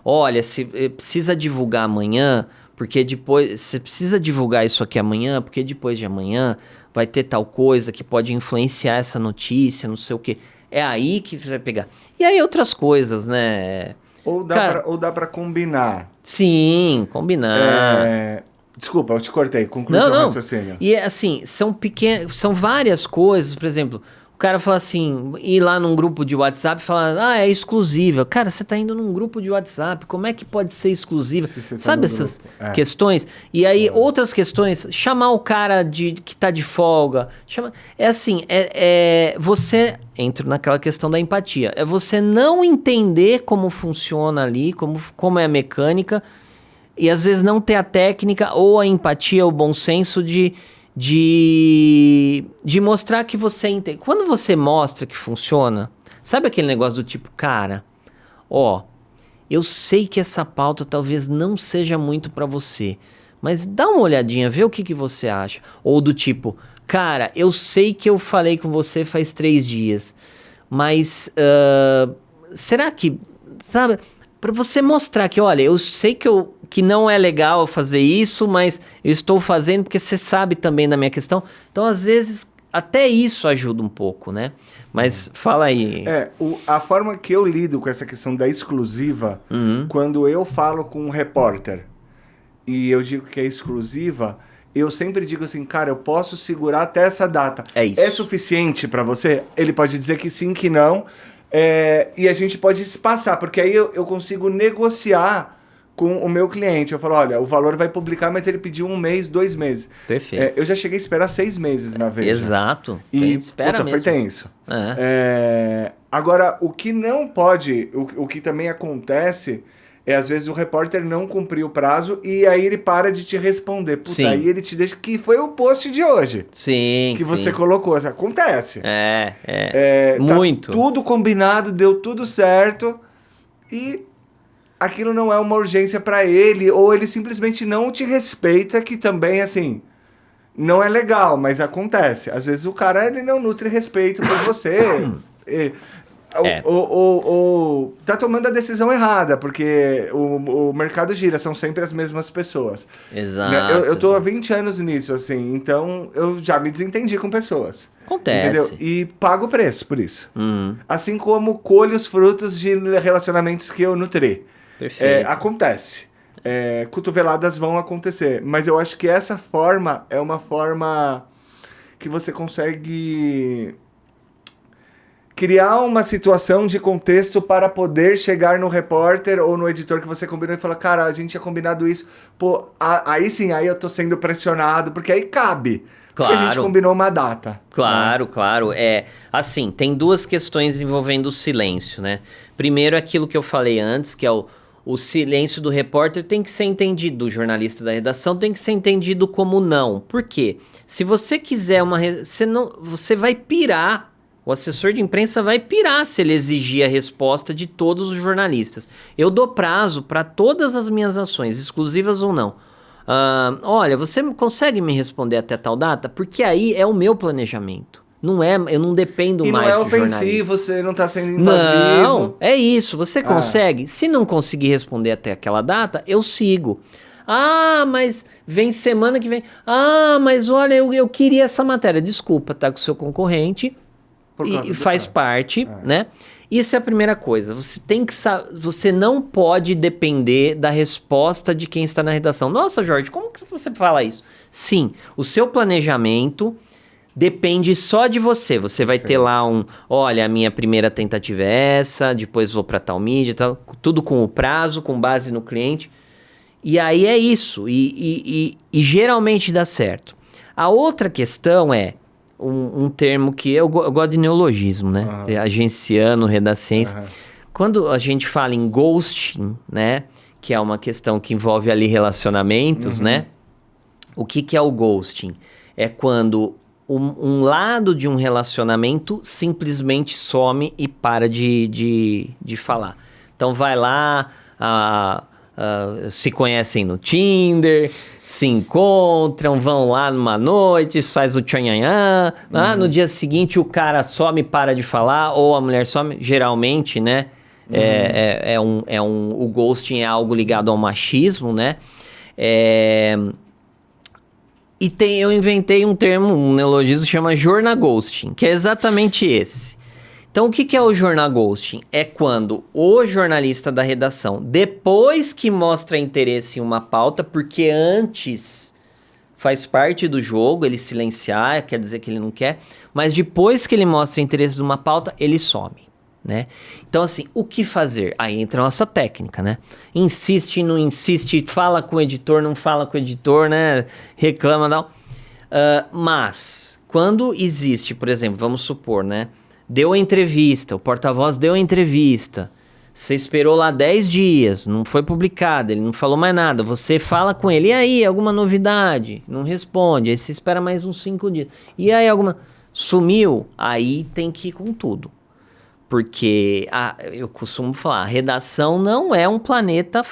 olha, se precisa divulgar amanhã, porque depois... Você precisa divulgar isso aqui amanhã, porque depois de amanhã vai ter tal coisa que pode influenciar essa notícia, não sei o quê. É aí que você vai pegar. E aí outras coisas, né? Ou dá pra combinar. Sim, combinar. Desculpa, eu te cortei. Conclui seu raciocínio. E assim, são várias coisas. Por exemplo, o cara fala assim, ir lá num grupo de WhatsApp e falar, é exclusiva. Cara, você tá indo num grupo de WhatsApp, como é que pode ser exclusiva? Sabe essas questões? E aí, outras questões, chamar o cara que tá de folga. Você entra naquela questão da empatia. É você não entender como funciona ali, como é a mecânica, e às vezes não ter a técnica ou a empatia, o bom senso de mostrar que você entende. Quando você mostra que funciona, sabe aquele negócio do tipo, cara, eu sei que essa pauta talvez não seja muito pra você, mas dá uma olhadinha, vê o que você acha. Ou do tipo, cara, eu sei que eu falei com você faz 3 dias, mas será que, sabe, pra você mostrar que, olha, eu sei que não é legal fazer isso, mas eu estou fazendo porque você sabe também da minha questão. Então, às vezes, até isso ajuda um pouco, né? Mas fala aí. A forma que eu lido com essa questão da exclusiva, quando eu falo com um repórter e eu digo que é exclusiva, eu sempre digo assim, cara, eu posso segurar até essa data. É isso. É suficiente pra você? Ele pode dizer que sim, que não. E a gente pode se passar, porque aí eu consigo negociar com o meu cliente. Eu falo, olha, o Valor vai publicar, mas ele pediu 1 mês, 2 meses. Perfeito. Eu já cheguei a esperar 6 meses na Veja. Exato. E espera mesmo. foi tenso. Agora, o que não pode, o que também acontece, às vezes o repórter não cumpriu o prazo e aí ele para de te responder. Puta, aí ele te deixa, que foi o post de hoje. Sim, que você colocou. Acontece. Muito. Tá tudo combinado, deu tudo certo e aquilo não é uma urgência pra ele, ou ele simplesmente não te respeita, que também, assim, não é legal, mas acontece. Às vezes o cara, ele não nutre respeito por você. Tá tomando a decisão errada, porque o mercado gira, são sempre as mesmas pessoas. Exato. Eu tô há 20 anos nisso, assim, então eu já me desentendi com pessoas. Acontece. Entendeu? E pago o preço por isso. Assim como colho os frutos de relacionamentos que eu nutri. Perfeito. Acontece. Cotoveladas vão acontecer. Mas eu acho que essa forma é uma forma que você consegue criar uma situação de contexto para poder chegar no repórter ou no editor que você combinou e falar, cara, a gente tinha combinado isso. Pô, aí sim, aí eu tô sendo pressionado, porque aí cabe. Claro. Porque a gente combinou uma data. Claro, claro. Assim, tem duas questões envolvendo o silêncio, né? Primeiro, aquilo que eu falei antes, que é o silêncio do repórter tem que ser entendido, do jornalista da redação tem que ser entendido como não. Por quê? Se você quiser você vai pirar. O assessor de imprensa vai pirar se ele exigir a resposta de todos os jornalistas. Eu dou prazo para todas as minhas ações, exclusivas ou não. Olha, você consegue me responder até tal data? Porque aí é o meu planejamento. Eu não dependo mais do jornalista. E não é ofensivo, você não está sendo invasivo. Não, é isso. Você consegue? Se não conseguir responder até aquela data, eu sigo. Mas vem semana que vem. Mas olha, eu queria essa matéria. Desculpa, tá com o seu concorrente. E faz parte, né? Isso é a primeira coisa. Você não pode depender da resposta de quem está na redação. Nossa, Jorge, como que você fala isso? Sim, o seu planejamento depende só de você. Você vai ter lá olha, a minha primeira tentativa é essa, depois vou para tal mídia, tal, tudo com o prazo, com base no cliente. E aí é isso. E geralmente dá certo. A outra questão é um termo que eu gosto de neologismo, né? Agenciano, redaciência. Quando a gente fala em ghosting, né? Que é uma questão que envolve ali relacionamentos, né? O que é o ghosting? É quando um lado de um relacionamento simplesmente some e para de falar. Então vai lá, se conhecem no Tinder, se encontram, vão lá numa noite, faz o tchanhanhã, no dia seguinte o cara some e para de falar, ou a mulher some, geralmente, né? O ghosting é algo ligado ao machismo, né? Eu inventei um termo, um neologismo que chama jornaghosting, que é exatamente esse. Então, o que é o jornaghosting? É quando o jornalista da redação, depois que mostra interesse em uma pauta, porque antes faz parte do jogo, ele silenciar, quer dizer que ele não quer, mas depois que ele mostra interesse numa pauta, ele some, né? Então, assim, o que fazer? Aí entra a nossa técnica, né? Insiste, não insiste, fala com o editor, não fala com o editor, né? Reclama, não. Mas, quando existe, por exemplo, vamos supor, né? Deu a entrevista, o porta-voz deu a entrevista, você esperou lá 10 dias, não foi publicado, ele não falou mais nada, você fala com ele, e aí, alguma novidade? Não responde, aí você espera mais uns 5 dias. E aí, sumiu, aí tem que ir com tudo. Porque, eu costumo falar, a redação não é um planeta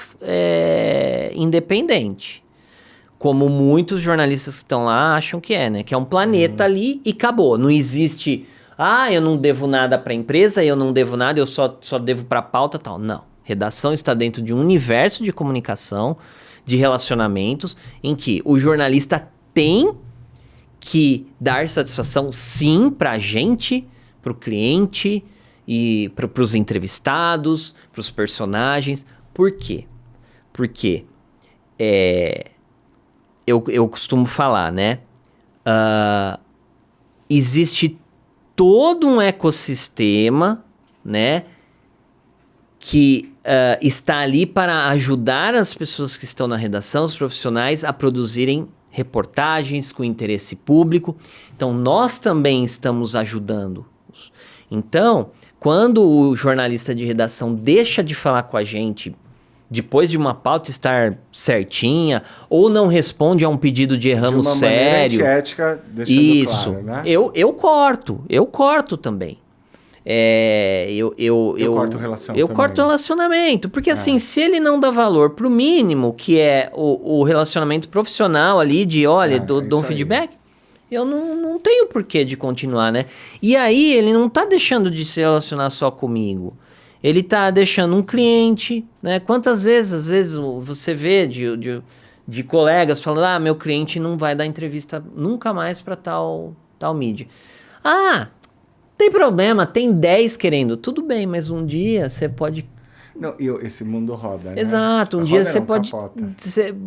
independente. Como muitos jornalistas que estão lá acham que é, né? Que é um planeta ali e acabou, não existe... eu não devo nada para a empresa, eu não devo nada, eu só devo para a pauta e tal. Não. Redação está dentro de um universo de comunicação, de relacionamentos, em que o jornalista tem que dar satisfação, sim, para a gente, para o cliente e para os entrevistados, para os personagens. Por quê? Porque eu costumo falar, né? Existe todo um ecossistema, né, que está ali para ajudar as pessoas que estão na redação, os profissionais, a produzirem reportagens com interesse público. Então, nós também estamos ajudando. Então, quando o jornalista de redação deixa de falar com a gente depois de uma pauta estar certinha, ou não responde a um pedido de erramos de uma sério. Maneira antiética, deixando isso, claro, né? Eu corto também. Eu corto relação Eu também. corto relacionamento, porque assim, se ele não dá valor pro mínimo, que é o relacionamento profissional ali, de olha, dou um feedback, eu não tenho porquê de continuar, né? E aí ele não tá deixando de se relacionar só comigo. Ele tá deixando um cliente, né? Quantas vezes, às vezes, você vê de colegas falando, meu cliente não vai dar entrevista nunca mais para tal mídia. Tem problema, tem 10 querendo. Tudo bem, mas um dia você pode... Não, esse mundo roda, né? Exato, um dia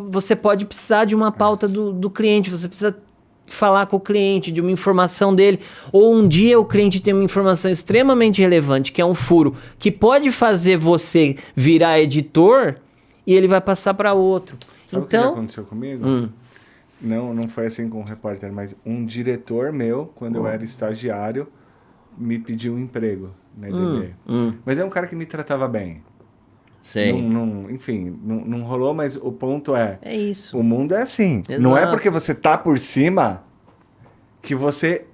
você pode precisar de uma pauta do cliente, você precisa falar com o cliente, de uma informação dele, ou um dia o cliente tem uma informação extremamente relevante, que é um furo, que pode fazer você virar editor e ele vai passar para outro. Sabe o que aconteceu comigo? Não foi assim com o repórter, mas um diretor meu, quando eu era estagiário, me pediu um emprego na EDB. Mas é um cara que me tratava bem. Sei. Enfim, não rolou, mas o ponto é... É isso. O mundo é assim. Exato. Não é porque você tá por cima que você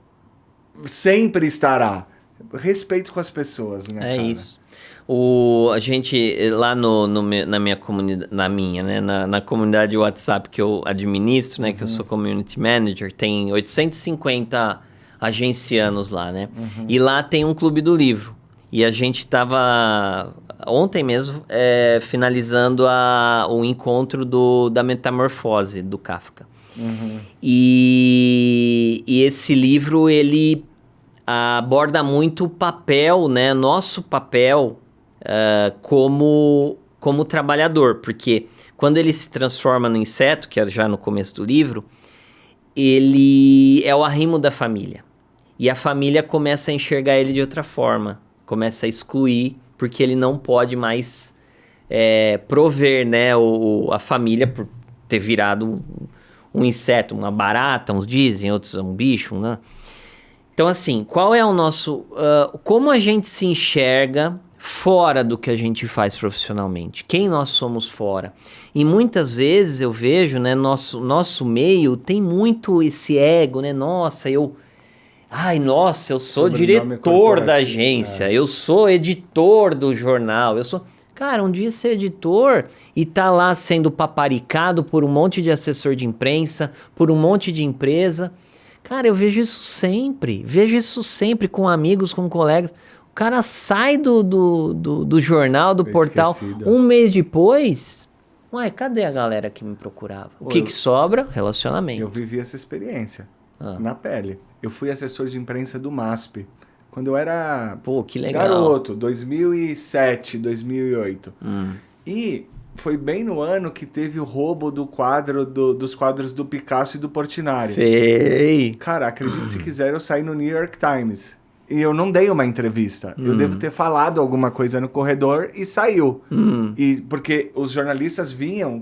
sempre estará. Respeito com as pessoas, né, cara? Isso. A gente, lá na minha comunidade, né, na comunidade WhatsApp que eu administro, né, que eu sou Community Manager, tem 850 agencianos lá, né? E lá tem um clube do livro. E a gente estava ontem mesmo finalizando o encontro da Metamorfose, do Kafka. E esse livro, ele aborda muito o papel, né? Nosso papel como trabalhador. Porque quando ele se transforma no inseto, que é já no começo do livro, ele é o arrimo da família. E a família começa a enxergar ele de outra forma. Começa a excluir, porque ele não pode mais prover, né, a família por ter virado um inseto, uma barata, uns dizem, outros um bicho, né? Então, assim, qual é o nosso... como a gente se enxerga fora do que a gente faz profissionalmente? Quem nós somos fora? E muitas vezes eu vejo, né, nosso meio tem muito esse ego, né? Nossa, eu sou diretor da agência, eu sou editor do jornal, Cara, um dia ser editor e tá lá sendo paparicado por um monte de assessor de imprensa, por um monte de empresa. Cara, eu vejo isso sempre com amigos, com colegas. O cara sai do jornal, do portal, esquecido. Um mês depois... cadê a galera que me procurava? O que sobra? Relacionamento. Eu vivi essa experiência na pele. Eu fui assessor de imprensa do MASP. Quando eu era que legal. Garoto, 2007, 2008. E foi bem no ano que teve o roubo dos quadros do Picasso e do Portinari. Sei. Cara, acredite se quiser, eu saí no New York Times. E eu não dei uma entrevista. Eu devo ter falado alguma coisa no corredor e saiu. E porque os jornalistas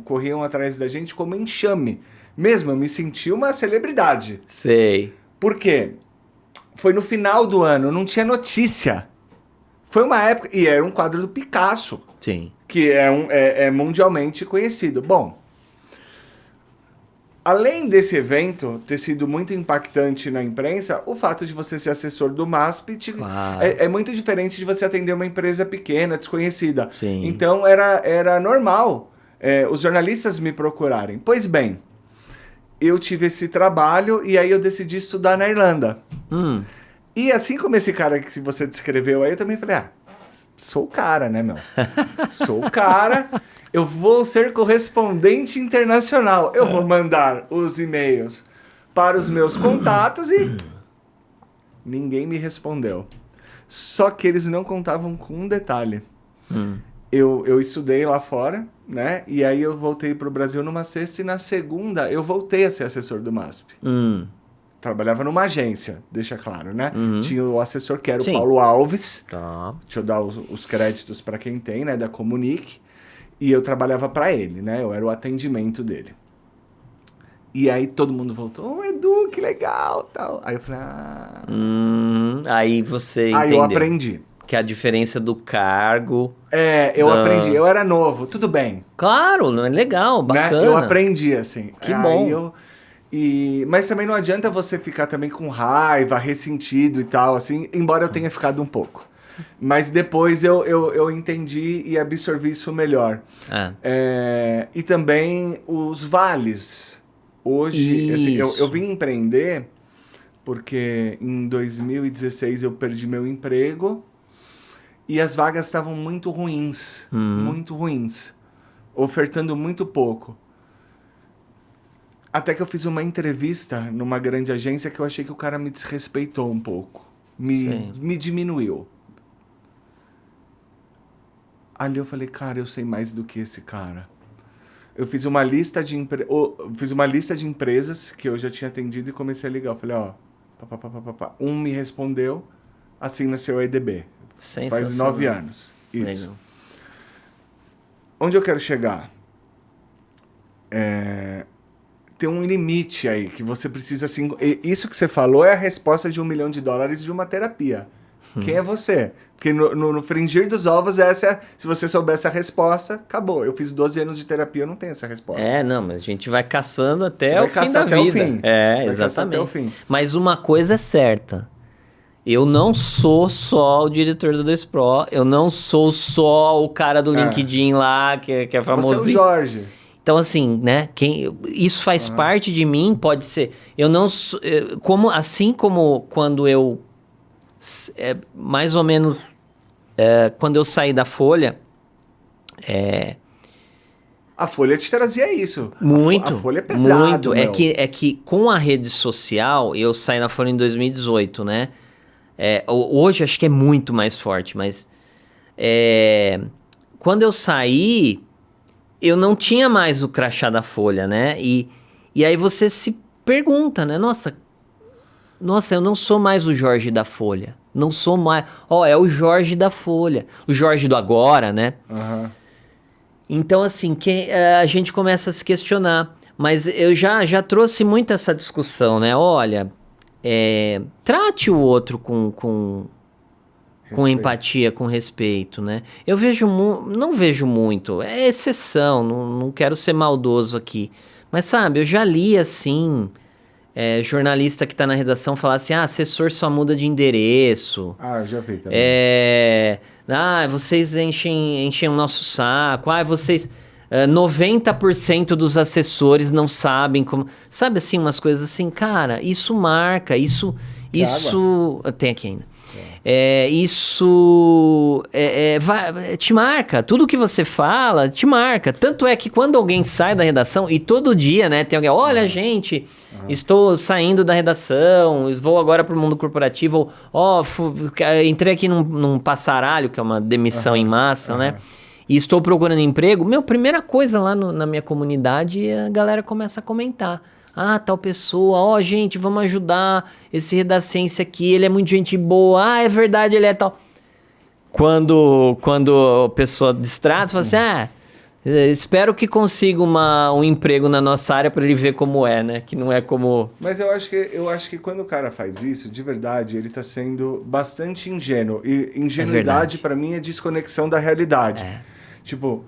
corriam atrás da gente como enxame. Mesmo, eu me senti uma celebridade. Sei. Por quê? Foi no final do ano, não tinha notícia. Foi uma época... E era um quadro do Picasso. Sim. Que é mundialmente conhecido. Bom, além desse evento ter sido muito impactante na imprensa, o fato de você ser assessor do MASP é muito diferente de você atender uma empresa pequena, desconhecida. Sim. Então era normal os jornalistas me procurarem. Pois bem, eu tive esse trabalho e aí eu decidi estudar na Irlanda. E assim como esse cara que você descreveu aí, eu também falei, sou o cara, né, meu? Sou o cara, eu vou ser correspondente internacional. Eu vou mandar os e-mails para os meus contatos e ninguém me respondeu. Só que eles não contavam com um detalhe. Eu estudei lá fora, né? E aí eu voltei pro Brasil numa sexta e na segunda eu voltei a ser assessor do MASP. Trabalhava numa agência, deixa claro, né? Tinha o assessor que era o Paulo Alves. Tá. Deixa eu dar os créditos para quem tem, né? Da Comunique. E eu trabalhava para ele, né? Eu era o atendimento dele. E aí todo mundo voltou, Edu, que legal, tal. Aí eu falei, Aí você entendeu. Aí eu aprendi. Que a diferença do cargo... eu aprendi. Eu era novo, tudo bem. Claro, não é legal, bacana. Né? Eu aprendi, assim. Que bom. Mas também não adianta você ficar também com raiva, ressentido e tal, assim, embora eu tenha ficado um pouco. Mas depois eu entendi e absorvi isso melhor. E também os vales. Hoje, assim, eu vim empreender porque em 2016 eu perdi meu emprego e as vagas estavam muito ruins, ofertando muito pouco. Até que eu fiz uma entrevista numa grande agência que eu achei que o cara me desrespeitou um pouco, me diminuiu. Ali eu falei, cara, eu sei mais do que esse cara. Eu fiz uma lista de empresas que eu já tinha atendido e comecei a ligar. Eu falei, ó, um me respondeu, assina seu EDB. Faz 9 anos. Isso. Legal. Onde eu quero chegar? Tem um limite aí que você precisa... Assim, isso que você falou é a resposta de $1 milhão de uma terapia. Quem é você? Porque no fringir dos ovos, se você soubesse a resposta, acabou. Eu fiz 12 anos de terapia, eu não tenho essa resposta. Não, mas a gente vai caçando até o fim da vida. Exatamente. Até o fim. Mas uma coisa é certa. Eu não sou só o diretor do 2Pro, eu não sou só o cara do LinkedIn lá, que é famosinho. Você é o Jorge. Então, assim, né? Isso faz parte de mim, pode ser... Eu não sou... Assim como quando eu... mais ou menos... quando eu saí da Folha... A Folha te trazia isso. Muito. A Folha é pesado, muito. É que com a rede social... Eu saí da Folha em 2018, né? Hoje acho que é muito mais forte, mas... quando eu saí... Eu não tinha mais o crachá da Folha, né? E aí você se pergunta, né? Nossa, eu não sou mais o Jorge da Folha. Não sou mais... é o Jorge da Folha. O Jorge do agora, né? Uhum. Então, assim, a gente começa a se questionar. Mas eu já trouxe muito essa discussão, né? Olha, trate o outro com empatia, com respeito, né? Eu não vejo muito, é exceção, não quero ser maldoso aqui. Mas, sabe, eu já li, assim, jornalista que tá na redação falar assim, assessor só muda de endereço. Eu já vi também. Vocês enchem o nosso saco, vocês... 90% dos assessores não sabem como... Sabe, assim, umas coisas assim, cara, isso marca, isso... Tem aqui ainda. Isso te marca. Tudo que você fala te marca. Tanto é que quando alguém sai da redação, e todo dia, né, tem alguém, olha, gente, estou saindo da redação, vou agora para o mundo corporativo, entrei aqui num passaralho, que é uma demissão em massa, né? E estou procurando emprego. Primeira coisa lá na minha comunidade, a galera começa a comentar. Tal pessoa, gente, vamos ajudar esse Redacência aqui, ele é muito gente boa, é verdade, ele é tal. Quando a pessoa distrata, fala assim, espero que consiga um emprego na nossa área para ele ver como é, né? Que não é como... Mas eu acho que quando o cara faz isso, de verdade, ele tá sendo bastante ingênuo. E ingenuidade, para mim, é desconexão da realidade. Tipo...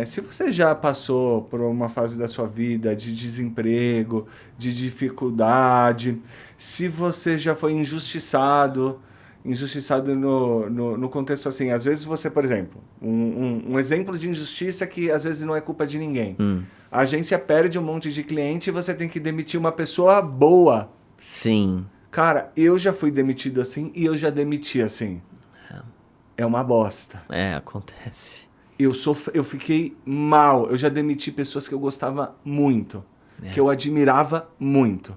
se você já passou por uma fase da sua vida de desemprego, de dificuldade, se você já foi injustiçado no contexto assim, às vezes você, por exemplo, um exemplo de injustiça que às vezes não é culpa de ninguém. A agência perde um monte de cliente e você tem que demitir uma pessoa boa. Sim. Cara, eu já fui demitido assim e eu já demiti assim. É uma bosta. Acontece. Eu fiquei mal. Eu já demiti pessoas que eu gostava muito. Que eu admirava muito.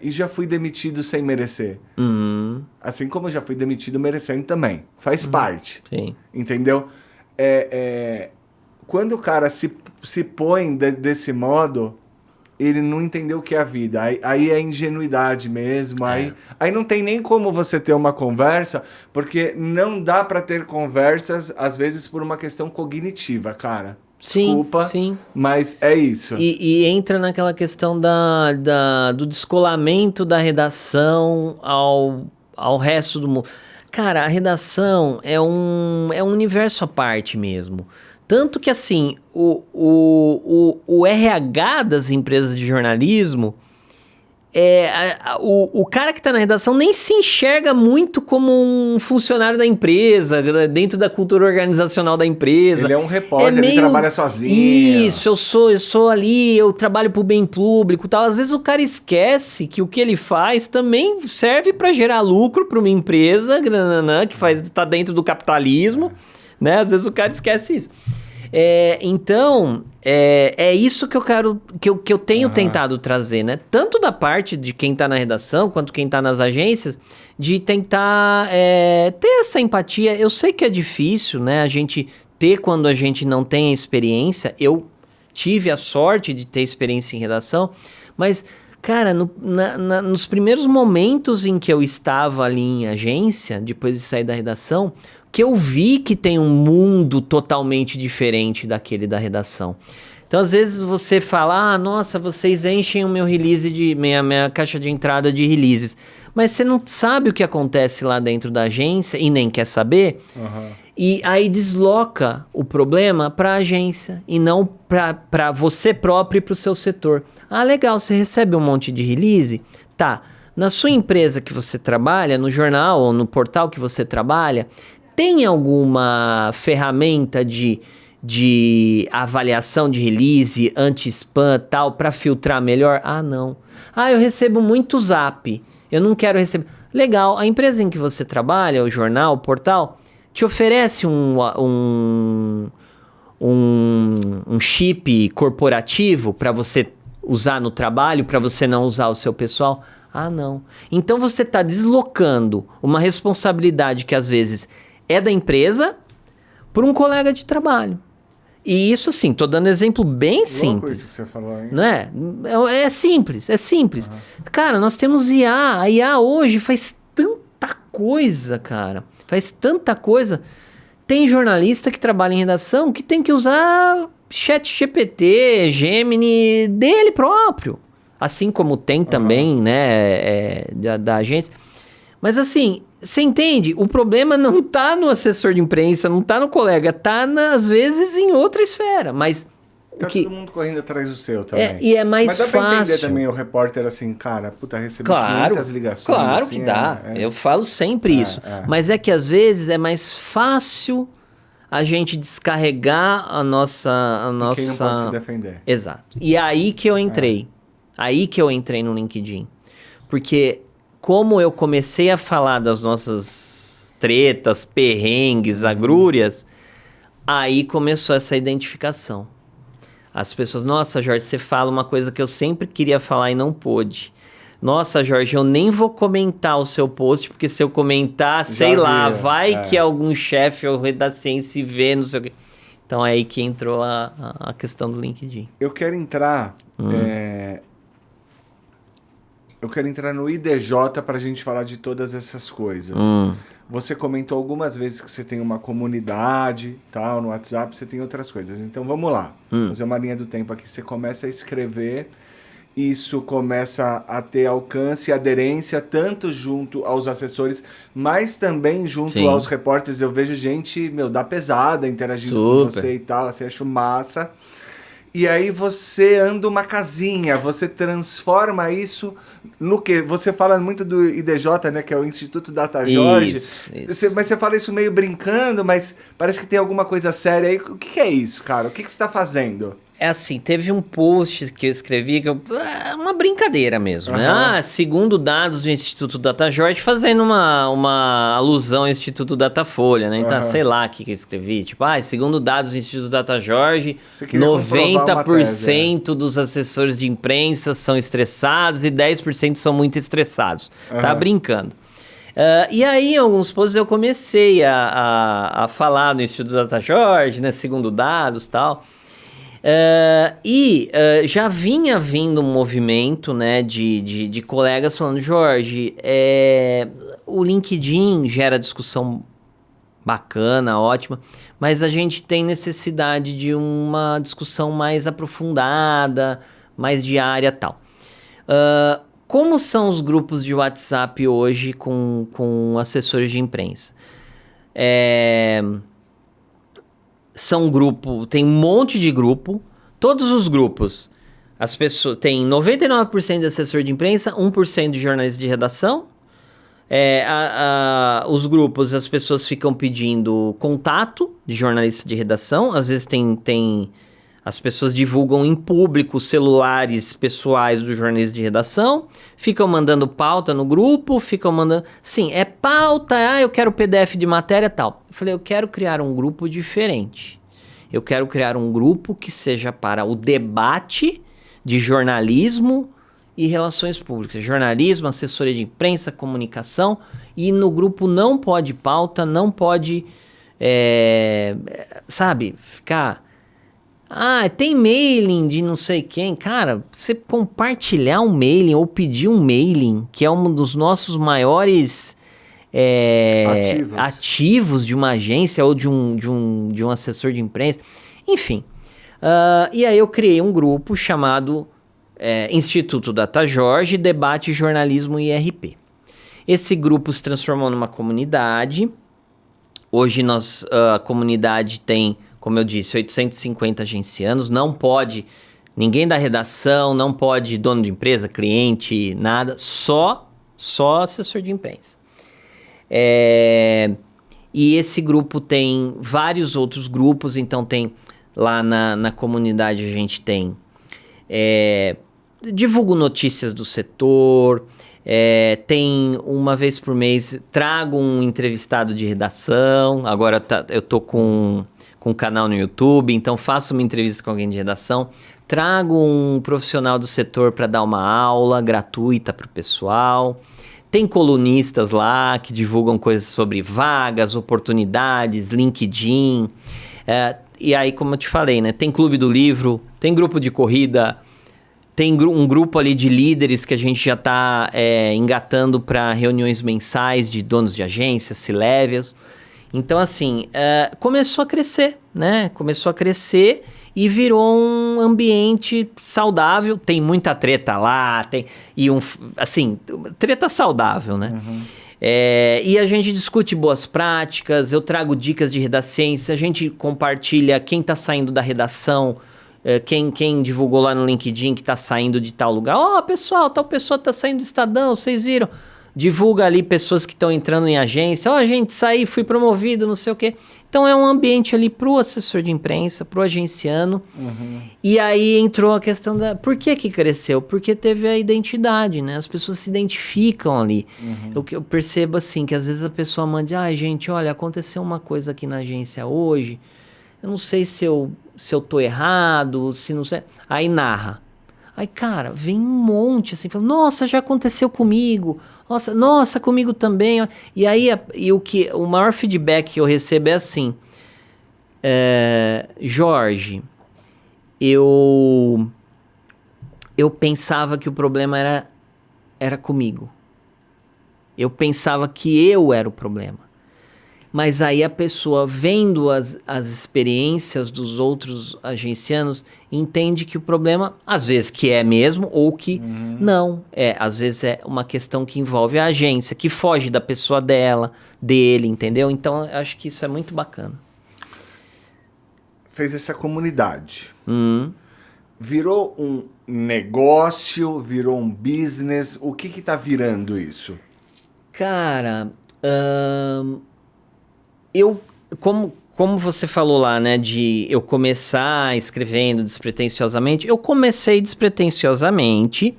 E já fui demitido sem merecer. Assim como eu já fui demitido merecendo também. Faz parte. Sim. Entendeu? Quando o cara se põe desse modo, ele não entendeu o que é a vida. Aí é ingenuidade mesmo. Aí não tem nem como você ter uma conversa, porque não dá pra ter conversas, às vezes, por uma questão cognitiva, cara. Desculpa, mas é isso. E entra naquela questão do descolamento da redação ao resto do mundo. Cara, a redação é um universo à parte mesmo. Tanto que, assim, o RH das empresas de jornalismo o cara que tá na redação nem se enxerga muito como um funcionário da empresa, dentro da cultura organizacional da empresa. Ele é um repórter, ele trabalha sozinho. Isso, eu sou ali, eu trabalho pro bem público e tal. Às vezes o cara esquece que o que ele faz também serve para gerar lucro para uma empresa que tá dentro do capitalismo, né? Às vezes o cara esquece isso. Então, é isso que eu quero, que eu tenho tentado trazer, né? Tanto da parte de quem tá na redação, quanto quem tá nas agências, de tentar ter essa empatia. Eu sei que é difícil, né? A gente ter quando a gente não tem a experiência. Eu tive a sorte de ter experiência em redação, mas, cara, nos primeiros momentos em que eu estava ali em agência, depois de sair da redação, que eu vi que tem um mundo totalmente diferente daquele da redação. Então, às vezes, você fala, nossa, vocês enchem o meu release minha caixa de entrada de releases. Mas você não sabe o que acontece lá dentro da agência e nem quer saber. E aí desloca o problema para a agência e não para você próprio e para o seu setor. Legal, você recebe um monte de release? Tá. Na sua empresa que você trabalha, no jornal ou no portal que você trabalha, tem alguma ferramenta de avaliação de release, anti-spam, tal, para filtrar melhor? Não. Eu recebo muito zap. Eu não quero receber. Legal, a empresa em que você trabalha, o jornal, o portal, te oferece um chip corporativo para você usar no trabalho, para você não usar o seu pessoal? Não. Então você está deslocando uma responsabilidade que às vezes é da empresa por um colega de trabalho. E isso, assim, tô dando exemplo bem simples. Isso que você falou, hein? Não é? É simples. Cara, nós temos IA. A IA hoje faz tanta coisa, cara. Faz tanta coisa. Tem jornalista que trabalha em redação que tem que usar ChatGPT, Gemini dele próprio. Assim como tem também, né, da agência. Mas assim, você entende? O problema não tá no assessor de imprensa, não tá no colega, tá às vezes em outra esfera, mas... Tá todo mundo correndo atrás do seu também. E é mais fácil. Mas dá pra entender também o repórter assim, cara, recebi 500 ligações. Claro assim, que dá. Eu falo sempre isso. Mas é que às vezes é mais fácil a gente descarregar a nossa... E quem não pode se defender. Exato. E aí que eu entrei. Aí que eu entrei no LinkedIn. Porque... como eu comecei a falar das nossas tretas, perrengues, agrúrias, aí começou essa identificação. As pessoas, nossa, Jorge, você fala uma coisa que eu sempre queria falar e não pôde. Nossa, Jorge, eu nem vou comentar o seu post, porque se eu comentar, sei lá, vai que algum chefe ou da ciência vê, não sei o quê. Então é aí que entrou a questão do LinkedIn. Eu quero entrar... Eu quero entrar no IDJ para a gente falar de todas essas coisas. Você comentou algumas vezes que você tem uma comunidade, tal, no WhatsApp, você tem outras coisas. Então vamos lá, fazer uma linha do tempo aqui. Você começa a escrever, isso começa a ter alcance e aderência tanto junto aos assessores, mas também junto aos repórteres. Eu vejo gente, dá pesada interagindo com você e tal, assim, acho massa. E aí você anda uma casinha, você transforma isso no quê? Você fala muito do IDJ, né, que é o Instituto Data Jorge. Isso. Mas você fala isso meio brincando, mas parece que tem alguma coisa séria aí. O que é isso, cara? O que você está fazendo? É assim, teve um post que eu escrevi, uma brincadeira mesmo, né? Segundo dados do Instituto Data Jorge, fazendo uma alusão ao Instituto Datafolha, né? Então, sei lá o que eu escrevi. Tipo, segundo dados do Instituto Data Jorge, 90% dos assessores de imprensa são estressados e 10% são muito estressados. Tá brincando. E aí, em alguns posts, eu comecei a falar no Instituto Data Jorge, né? Segundo dados e tal... já vinha vindo um movimento, né, de colegas falando, Jorge, o LinkedIn gera discussão bacana, ótima, mas a gente tem necessidade de uma discussão mais aprofundada, mais diária e tal. Como são os grupos de WhatsApp hoje com assessores de imprensa? São grupo, tem um monte de grupo, todos os grupos As pessoas tem 99% de assessor de imprensa, 1% de jornalista de redação. Os grupos, as pessoas ficam pedindo contato de jornalista de redação. Às vezes as pessoas divulgam em público celulares pessoais do jornalista de redação, ficam mandando pauta no grupo, ficam mandando... Sim, é pauta, eu quero PDF de matéria e tal. Eu falei, eu quero criar um grupo diferente. Eu quero criar um grupo que seja para o debate de jornalismo e relações públicas. Jornalismo, assessoria de imprensa, comunicação. E no grupo não pode pauta, não pode, ficar... tem mailing de não sei quem. Cara, você compartilhar um mailing ou pedir um mailing, que é um dos nossos maiores ativos de uma agência ou de um assessor de imprensa. Enfim. E aí eu criei um grupo chamado Instituto Data Jorge, Debate Jornalismo e IRP. Esse grupo se transformou numa comunidade. Hoje a comunidade tem... Como eu disse, 850 agencianos, não pode ninguém da redação, não pode dono de empresa, cliente, nada, só assessor de imprensa. E esse grupo tem vários outros grupos, então tem lá na comunidade a gente tem... divulgo notícias do setor, tem uma vez por mês, trago um entrevistado de redação, agora eu tô com um canal no YouTube, então faço uma entrevista com alguém de redação, trago um profissional do setor para dar uma aula gratuita para o pessoal, tem colunistas lá que divulgam coisas sobre vagas, oportunidades, LinkedIn, e aí como eu te falei, né, tem clube do livro, tem grupo de corrida, tem um grupo ali de líderes que a gente já está engatando para reuniões mensais de donos de agências, C-levels. Então, assim, começou a crescer, né? Começou a crescer e virou um ambiente saudável. Tem muita treta lá, treta saudável, né? Uhum. E a gente discute boas práticas, eu trago dicas de redacência, a gente compartilha quem está saindo da redação, quem divulgou lá no LinkedIn que está saindo de tal lugar. Pessoal, tal pessoa está saindo do Estadão, vocês viram? Divulga ali pessoas que estão entrando em agência. Gente, saí, fui promovido, não sei o quê. Então é um ambiente ali pro assessor de imprensa, pro agenciano. Uhum. E aí entrou a questão da... Por que cresceu? Porque teve a identidade, né? As pessoas se identificam ali. Uhum. O que eu percebo assim, que às vezes a pessoa manda... gente, olha, aconteceu uma coisa aqui na agência hoje. Eu não sei se eu tô errado, se não sei... Aí narra. Aí, cara, vem um monte assim, fala, nossa, já aconteceu comigo... Nossa, comigo também. E aí, o maior feedback que eu recebo é assim... Jorge, eu pensava que o problema era comigo. Eu pensava que eu era o problema. Mas aí a pessoa, vendo as experiências dos outros agencianos, entende que o problema, às vezes que é mesmo, ou que não. Às vezes é uma questão que envolve a agência, que foge da pessoa dele, entendeu? Então, eu acho que isso é muito bacana. Fez essa comunidade. Virou um negócio, virou um business. O que tá virando isso? Cara... Como você falou lá, né, de eu começar escrevendo despretensiosamente, eu comecei despretensiosamente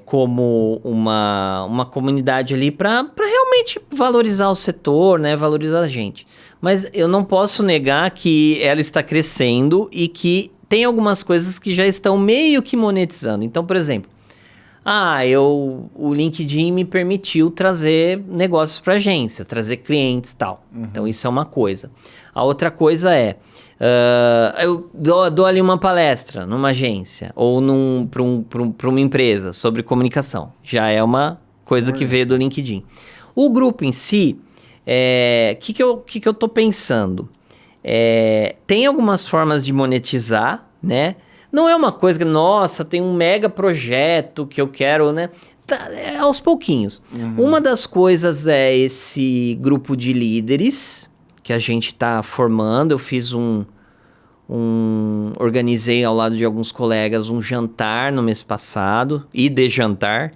como uma comunidade ali para realmente valorizar o setor, né, valorizar a gente. Mas eu não posso negar que ela está crescendo e que tem algumas coisas que já estão meio que monetizando. Então, por exemplo, o LinkedIn me permitiu trazer negócios para agência, trazer clientes e tal. Uhum. Então, isso é uma coisa. A outra coisa eu dou ali uma palestra numa agência ou para uma empresa sobre comunicação. Já é uma coisa que veio do LinkedIn. O grupo em si, que eu tô pensando? Tem algumas formas de monetizar, né? Não é uma coisa que, nossa, tem um mega projeto que eu quero, né? Aos pouquinhos. Uhum. Uma das coisas é esse grupo de líderes que a gente está formando. Eu fiz um organizei ao lado de alguns colegas um jantar no mês passado, e de jantar,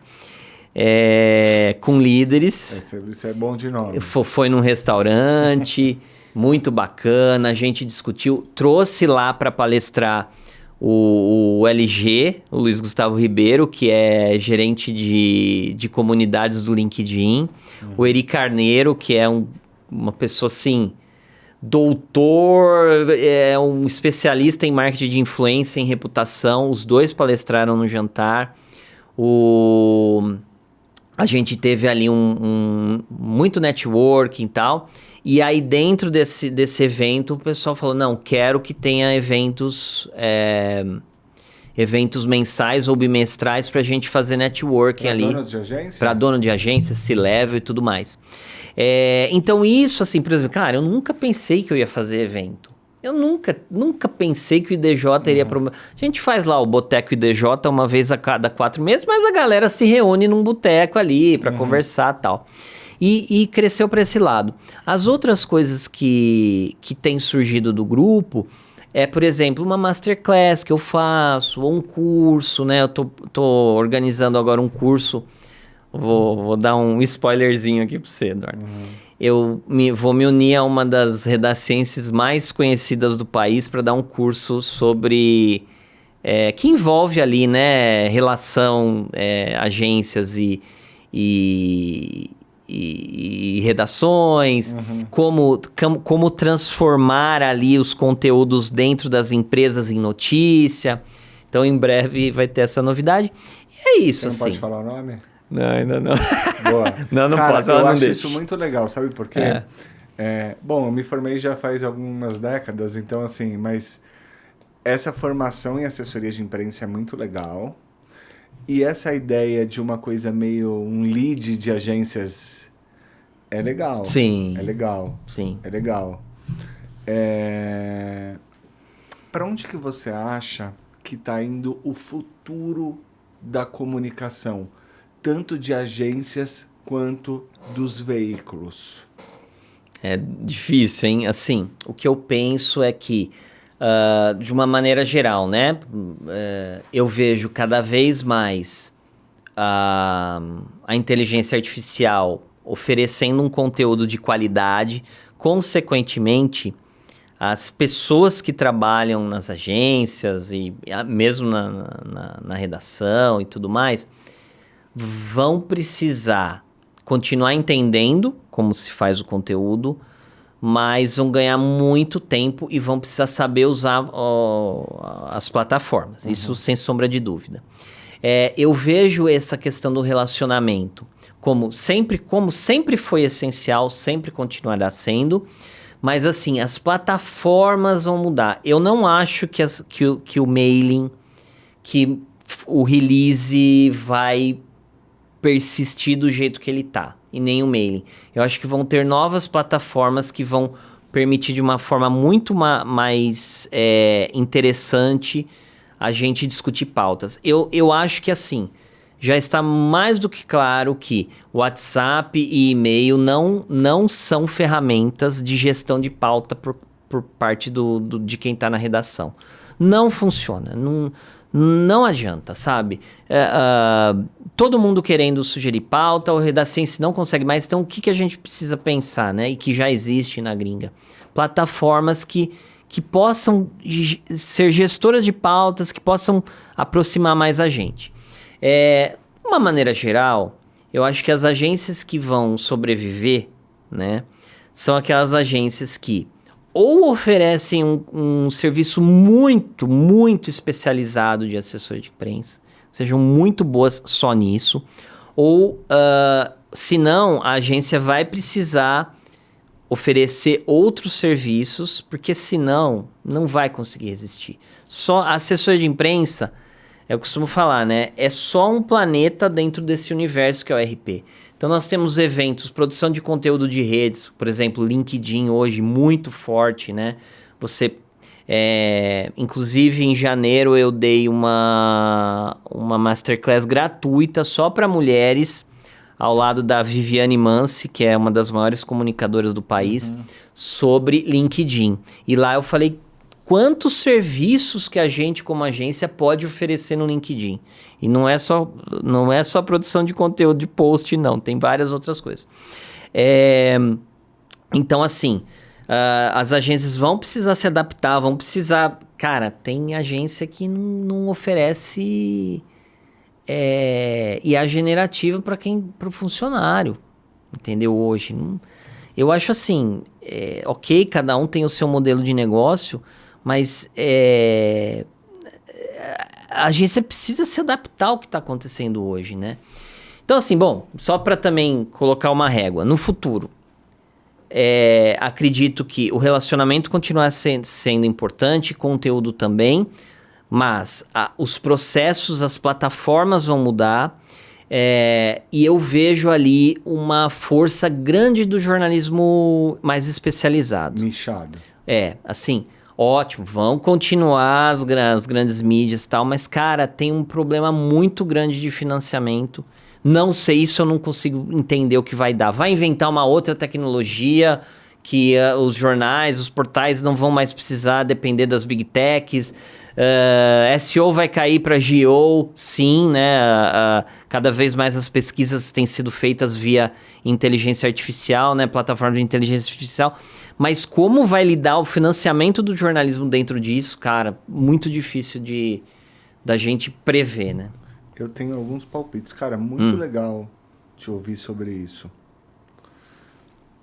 com líderes. Isso é bom de nome. Foi num restaurante, muito bacana, a gente discutiu, trouxe lá para palestrar o LG, o Luiz Gustavo Ribeiro, que é gerente de comunidades do LinkedIn, o Eri Carneiro, que é uma pessoa assim, doutor, é um especialista em marketing de influência, em reputação, os dois palestraram no jantar. A gente teve ali muito networking e tal. E aí, dentro desse evento, o pessoal falou, não, quero que tenha eventos mensais ou bimestrais pra gente fazer networking ali. Pra dono de agência? Pra dono de agência, C-level e tudo mais. Então, isso, assim, por exemplo, cara, eu nunca pensei que eu ia fazer evento. Eu nunca pensei que o IDJ iria... A gente faz lá o Boteco IDJ uma vez a cada 4 meses, mas a galera se reúne num boteco ali pra conversar e tal. E cresceu para esse lado. As outras coisas que têm surgido do grupo por exemplo, uma masterclass que eu faço, ou um curso, né? Eu tô organizando agora um curso. Vou dar um spoilerzinho aqui para você, Eduardo. Eu vou me unir a uma das redacienses mais conhecidas do país para dar um curso sobre... que envolve ali, né? Relação, agências e redações, como transformar ali os conteúdos dentro das empresas em notícia. Então, em breve vai ter essa novidade. E é isso, Você não pode falar o nome? Não, ainda não. Boa. Não Cara, posso. Eu acho isso muito legal, sabe por quê? É. Bom, eu me formei já faz algumas décadas, então assim, mas essa formação em assessoria de imprensa é muito legal. E essa ideia de uma coisa meio um lead de agências é legal. Sim. É legal. Sim. É legal. Para onde que você acha que está indo o futuro da comunicação? Tanto de agências quanto dos veículos. É difícil, hein? Assim, o que eu penso é que, de uma maneira geral, né? Eu vejo cada vez mais a inteligência artificial oferecendo um conteúdo de qualidade. Consequentemente, as pessoas que trabalham nas agências e mesmo na redação e tudo mais, vão precisar continuar entendendo como se faz o conteúdo, mas vão ganhar muito tempo e vão precisar saber usar as plataformas. Isso sem sombra de dúvida. Eu vejo essa questão do relacionamento como sempre foi essencial, sempre continuará sendo, mas assim, as plataformas vão mudar. Eu não acho que o mailing, que o release vai persistir do jeito que ele tá, e nem o mailing. Eu acho que vão ter novas plataformas que vão permitir de uma forma muito mais interessante a gente discutir pautas. Eu acho que assim, já está mais do que claro que WhatsApp e e-mail não são ferramentas de gestão de pauta por parte de quem está na redação. Não funciona, não adianta, sabe? Todo mundo querendo sugerir pauta, o Redaciense não consegue mais. Então, o que a gente precisa pensar, né? E que já existe na gringa? Plataformas que possam ser gestoras de pautas, que possam aproximar mais a gente. De uma maneira geral, eu acho que as agências que vão sobreviver, né? São aquelas agências que ou oferecem um serviço muito, muito especializado de assessoria de imprensa, sejam muito boas só nisso, ou, se não, a agência vai precisar oferecer outros serviços, porque senão não vai conseguir existir. Só a assessoria de imprensa, eu costumo falar, né? É só um planeta dentro desse universo que é o RP. Então, nós temos eventos, produção de conteúdo de redes, por exemplo, LinkedIn hoje, muito forte, né? Você, inclusive, em janeiro, eu dei uma masterclass gratuita só para mulheres, ao lado da Viviane Mansi, que é uma das maiores comunicadoras do país, sobre LinkedIn. E lá eu falei quantos serviços que a gente, como agência, pode oferecer no LinkedIn. E não é só produção de conteúdo de post, não. Tem várias outras coisas. Então, assim, as agências vão precisar se adaptar, vão precisar... Cara, tem agência que não oferece IA generativa para o funcionário, entendeu? Hoje. Eu acho assim, ok, cada um tem o seu modelo de negócio, mas a agência precisa se adaptar ao que está acontecendo hoje, né? Então, assim, bom, só para também colocar uma régua, no futuro, acredito que o relacionamento continuará sendo importante, conteúdo também, mas os processos, as plataformas vão mudar, e eu vejo ali uma força grande do jornalismo mais especializado. Nichado. Assim, ótimo, vão continuar as grandes mídias e tal, mas, cara, tem um problema muito grande de financiamento. Não sei, isso eu não consigo entender o que vai dar. Vai inventar uma outra tecnologia que os jornais, os portais não vão mais precisar depender das big techs. SEO vai cair para GEO, sim, né? Cada vez mais as pesquisas têm sido feitas via inteligência artificial, né? Plataforma de inteligência artificial. Mas como vai lidar o financiamento do jornalismo dentro disso, cara? Muito difícil da gente prever, né? Eu tenho alguns palpites. Cara, muito legal te ouvir sobre isso.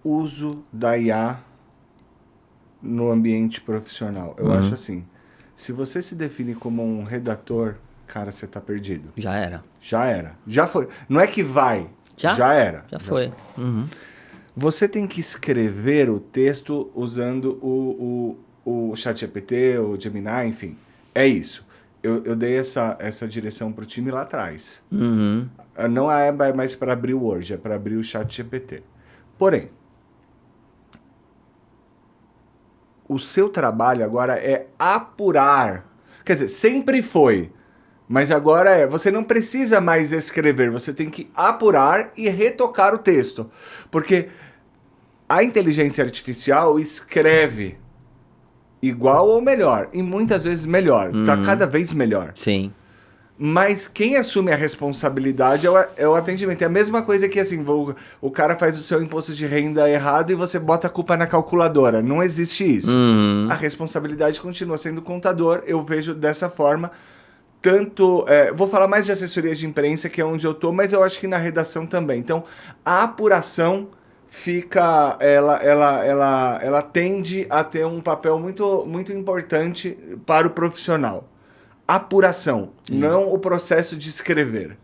Uso da IA no ambiente profissional. Eu acho assim, se você se define como um redator, cara, você tá perdido. Já era. Já foi. Não é que vai. Já era. Já foi. Uhum. Você tem que escrever o texto usando o ChatGPT, o Gemini, enfim. É isso. Eu dei essa direção pro time lá atrás. Uhum. Não é mais para abrir o Word, é para abrir o ChatGPT. Porém, o seu trabalho agora é apurar. Quer dizer, sempre foi. Mas agora você não precisa mais escrever, você tem que apurar e retocar o texto. Porque a inteligência artificial escreve igual ou melhor, e muitas vezes melhor. Tá cada vez melhor. Sim. Mas quem assume a responsabilidade é o atendimento. É a mesma coisa que assim, o cara faz o seu imposto de renda errado e você bota a culpa na calculadora. Não existe isso. A responsabilidade continua sendo contador. Eu vejo dessa forma. Tanto, vou falar mais de assessorias de imprensa, que é onde eu tô, mas eu acho que na redação também. Então, a apuração fica, ela tende a ter um papel muito, muito importante para o profissional. Apuração, não o processo de escrever.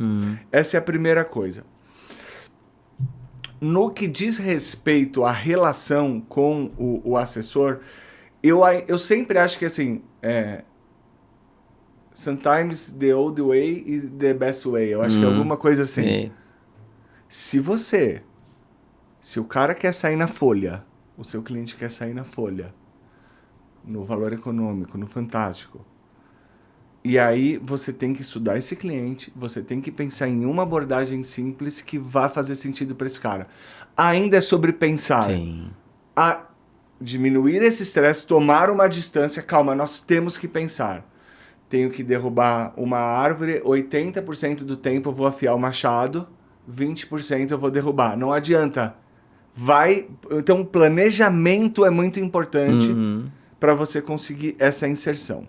Essa é a primeira coisa. No que diz respeito à relação com o assessor, eu sempre acho que assim, sometimes the old way is the best way. Eu acho que é alguma coisa assim. Se o cara quer sair na Folha, o seu cliente quer sair na Folha, no Valor Econômico, no Fantástico, e aí você tem que estudar esse cliente, você tem que pensar em uma abordagem simples que vá fazer sentido para esse cara. Ainda é sobre pensar. Sim. A diminuir esse estresse, tomar uma distância. Calma, nós temos que pensar. Tenho que derrubar uma árvore, 80% do tempo eu vou afiar o machado, 20% eu vou derrubar. Não adianta. Então, planejamento é muito importante para você conseguir essa inserção.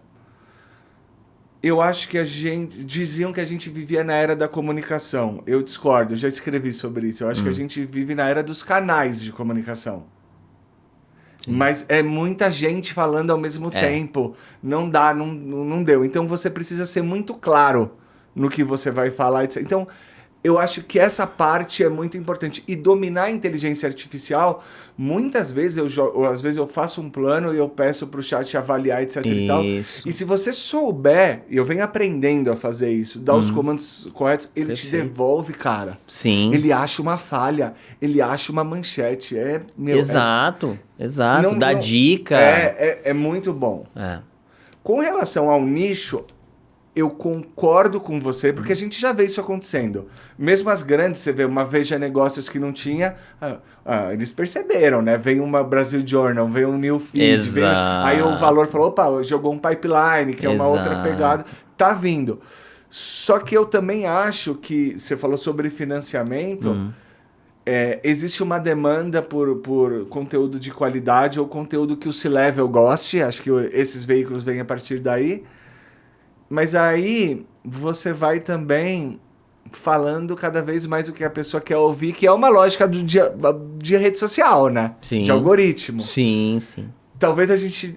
Eu acho que diziam que a gente vivia na era da comunicação. Eu discordo, eu já escrevi sobre isso. Eu acho que a gente vive na era dos canais de comunicação. Sim. Mas é muita gente falando ao mesmo tempo. Não dá, não deu. Então você precisa ser muito claro no que você vai falar. Etc. Então, eu acho que essa parte é muito importante. E dominar a inteligência artificial, muitas vezes às vezes eu faço um plano e eu peço para o chat avaliar, etc. e tal. E se você souber, e eu venho aprendendo a fazer isso, dar os comandos corretos, ele te devolve, cara. Sim. Ele acha uma falha, ele acha uma manchete. Exato. Dá dica. É muito bom. É. Com relação ao nicho, eu concordo com você, porque a gente já vê isso acontecendo. Mesmo as grandes, você vê uma Veja Negócios que não tinha, eles perceberam, né? Veio uma Brasil Journal, veio um New Feed, aí o Valor falou, opa, jogou um Pipeline, que é uma outra pegada, tá vindo. Só que eu também acho que, você falou sobre financiamento, existe uma demanda por conteúdo de qualidade ou conteúdo que o C-Level goste, acho que esses veículos vêm a partir daí, mas aí você vai também falando cada vez mais o que a pessoa quer ouvir, que é uma lógica de rede social, né? Sim. De algoritmo. Sim, sim. Talvez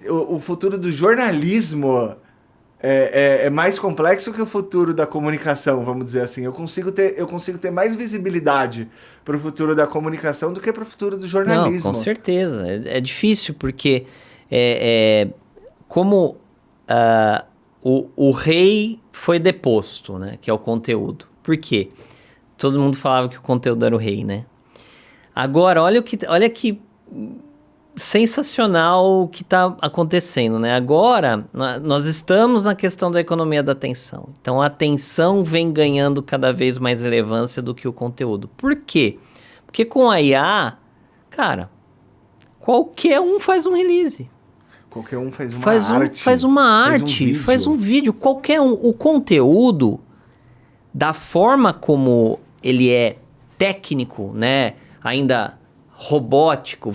o futuro do jornalismo é mais complexo que o futuro da comunicação, vamos dizer assim. Eu consigo ter mais visibilidade para o futuro da comunicação do que para o futuro do jornalismo. Não, com certeza. É difícil, porque como o rei foi deposto, né? Que é o conteúdo. Por quê? Todo mundo falava que o conteúdo era o rei, né? Agora, olha que sensacional o que está acontecendo, né? Agora, nós estamos na questão da economia da atenção. Então, a atenção vem ganhando cada vez mais relevância do que o conteúdo. Por quê? Porque com a IA, cara, qualquer um faz um release. Qualquer um faz uma arte, faz um vídeo. Qualquer um. O conteúdo, da forma como ele é técnico, né? Ainda robótico,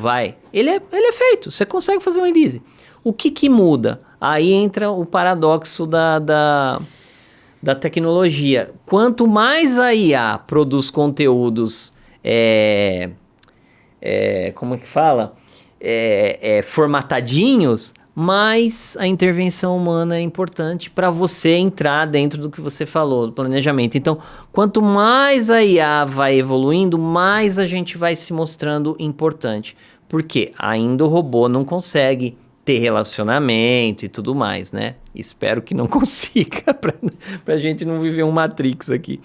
ele é feito. Você consegue fazer um release. O que muda? Aí entra o paradoxo da tecnologia. Quanto mais a IA produz conteúdos, como é que fala? Formatadinhos, mais a intervenção humana é importante para você entrar dentro do que você falou, do planejamento. Então, quanto mais a IA vai evoluindo, mais a gente vai se mostrando importante. Porque ainda o robô não consegue ter relacionamento e tudo mais, né? Espero que não consiga, para a gente não viver um Matrix aqui.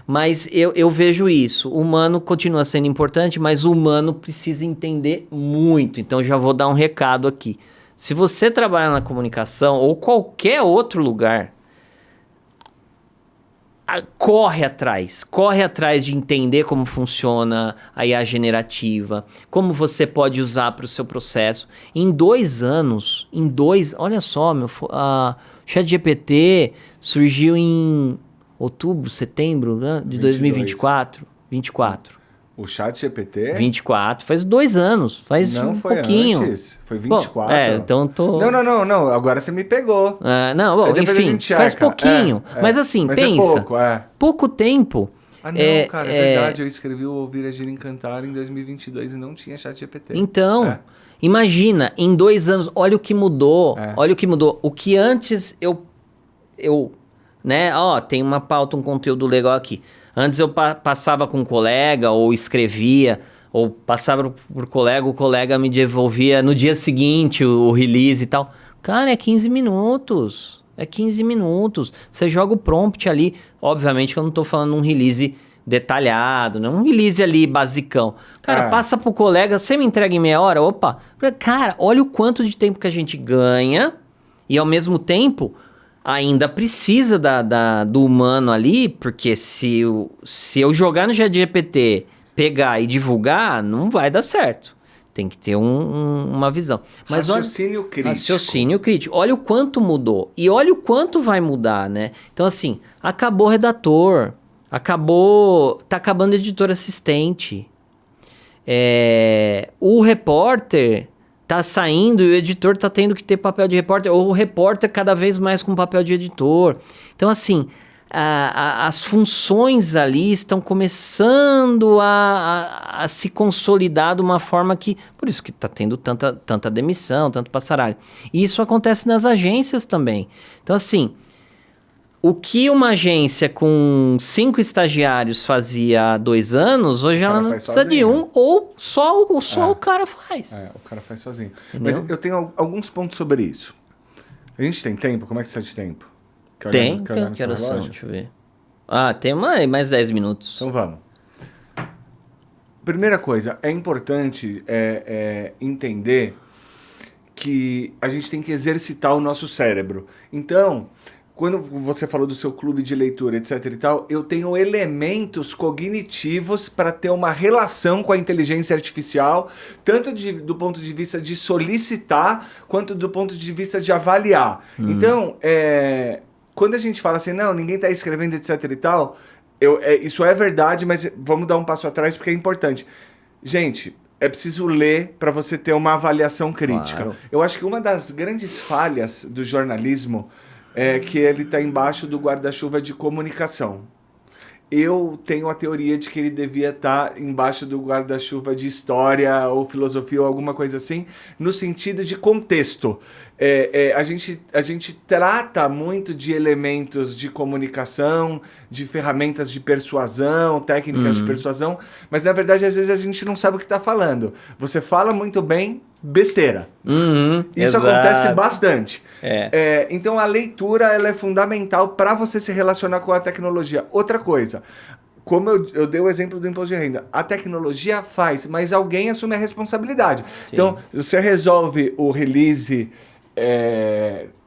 Mas eu vejo isso. O humano continua sendo importante, mas o humano precisa entender muito. Então, já vou dar um recado aqui. Se você trabalha na comunicação ou qualquer outro lugar, corre atrás de entender como funciona a IA generativa, como você pode usar para o seu processo. Em 2 anos, olha só, a ChatGPT surgiu em outubro, setembro, né, de 2024. 24. O ChatGPT? 24, faz 2 anos, faz não, um foi pouquinho. Antes, foi 24. Então tô... Não, agora você me pegou. Enfim, faz pouquinho. Mas assim, pensa, pouco tempo. Cara, é verdade, eu escrevi o Ouvir Agir Encantar em 2022 e não tinha ChatGPT. Então, imagina, em 2 anos, olha o que mudou, O que antes eu né, tem uma pauta, um conteúdo legal aqui. Antes eu passava com um colega, ou escrevia, ou passava por colega, o colega me devolvia no dia seguinte o release e tal. Cara, é 15 minutos. Você joga o prompt ali. Obviamente que eu não tô falando um release detalhado, né? Um release ali basicão. Cara, passa pro colega, você me entrega em meia hora? Opa! Cara, olha o quanto de tempo que a gente ganha e ao mesmo tempo... ainda precisa do humano ali, porque se eu jogar no ChatGPT, pegar e divulgar, não vai dar certo. Tem que ter uma visão. Mas raciocínio crítico. Olha o quanto mudou. E olha o quanto vai mudar, né? Então, assim, acabou o redator. Tá acabando o editor assistente. O repórter... tá saindo e o editor tá tendo que ter papel de repórter, ou o repórter cada vez mais com papel de editor. Então, assim, as funções ali estão começando a se consolidar de uma forma que... Por isso que tá tendo tanta demissão, tanto passaralho. E isso acontece nas agências também. Então, assim... O que uma agência com 5 estagiários fazia há 2 anos, hoje ela não precisa de um, ou só o cara faz. O cara faz sozinho. Entendeu? Mas eu tenho alguns pontos sobre isso. A gente tem tempo? Como é que você está de tempo? Tem, quero só, deixa eu ver. Tem mais 10 minutos. Então vamos. Primeira coisa, é importante entender que a gente tem que exercitar o nosso cérebro. Então... quando você falou do seu clube de leitura, etc e tal, eu tenho elementos cognitivos para ter uma relação com a inteligência artificial, tanto do ponto de vista de solicitar, quanto do ponto de vista de avaliar. Então, quando a gente fala assim, não, ninguém está escrevendo, etc e tal, isso é verdade, mas vamos dar um passo atrás porque é importante. Gente, é preciso ler para você ter uma avaliação crítica. Claro. Eu acho que uma das grandes falhas do jornalismo é que ele está embaixo do guarda-chuva de comunicação. Eu tenho a teoria de que ele devia estar embaixo do guarda-chuva de história ou filosofia ou alguma coisa assim, no sentido de contexto. A gente trata muito de elementos de comunicação, de ferramentas de persuasão, técnicas de persuasão, mas na verdade às vezes a gente não sabe o que está falando. Você fala muito bem, besteira. Isso exato. acontece bastante. Então a leitura ela é fundamental para você se relacionar com a tecnologia. Outra coisa, como eu dei o exemplo do imposto de renda, a tecnologia faz, mas alguém assume a responsabilidade. Sim. Então, você resolve o release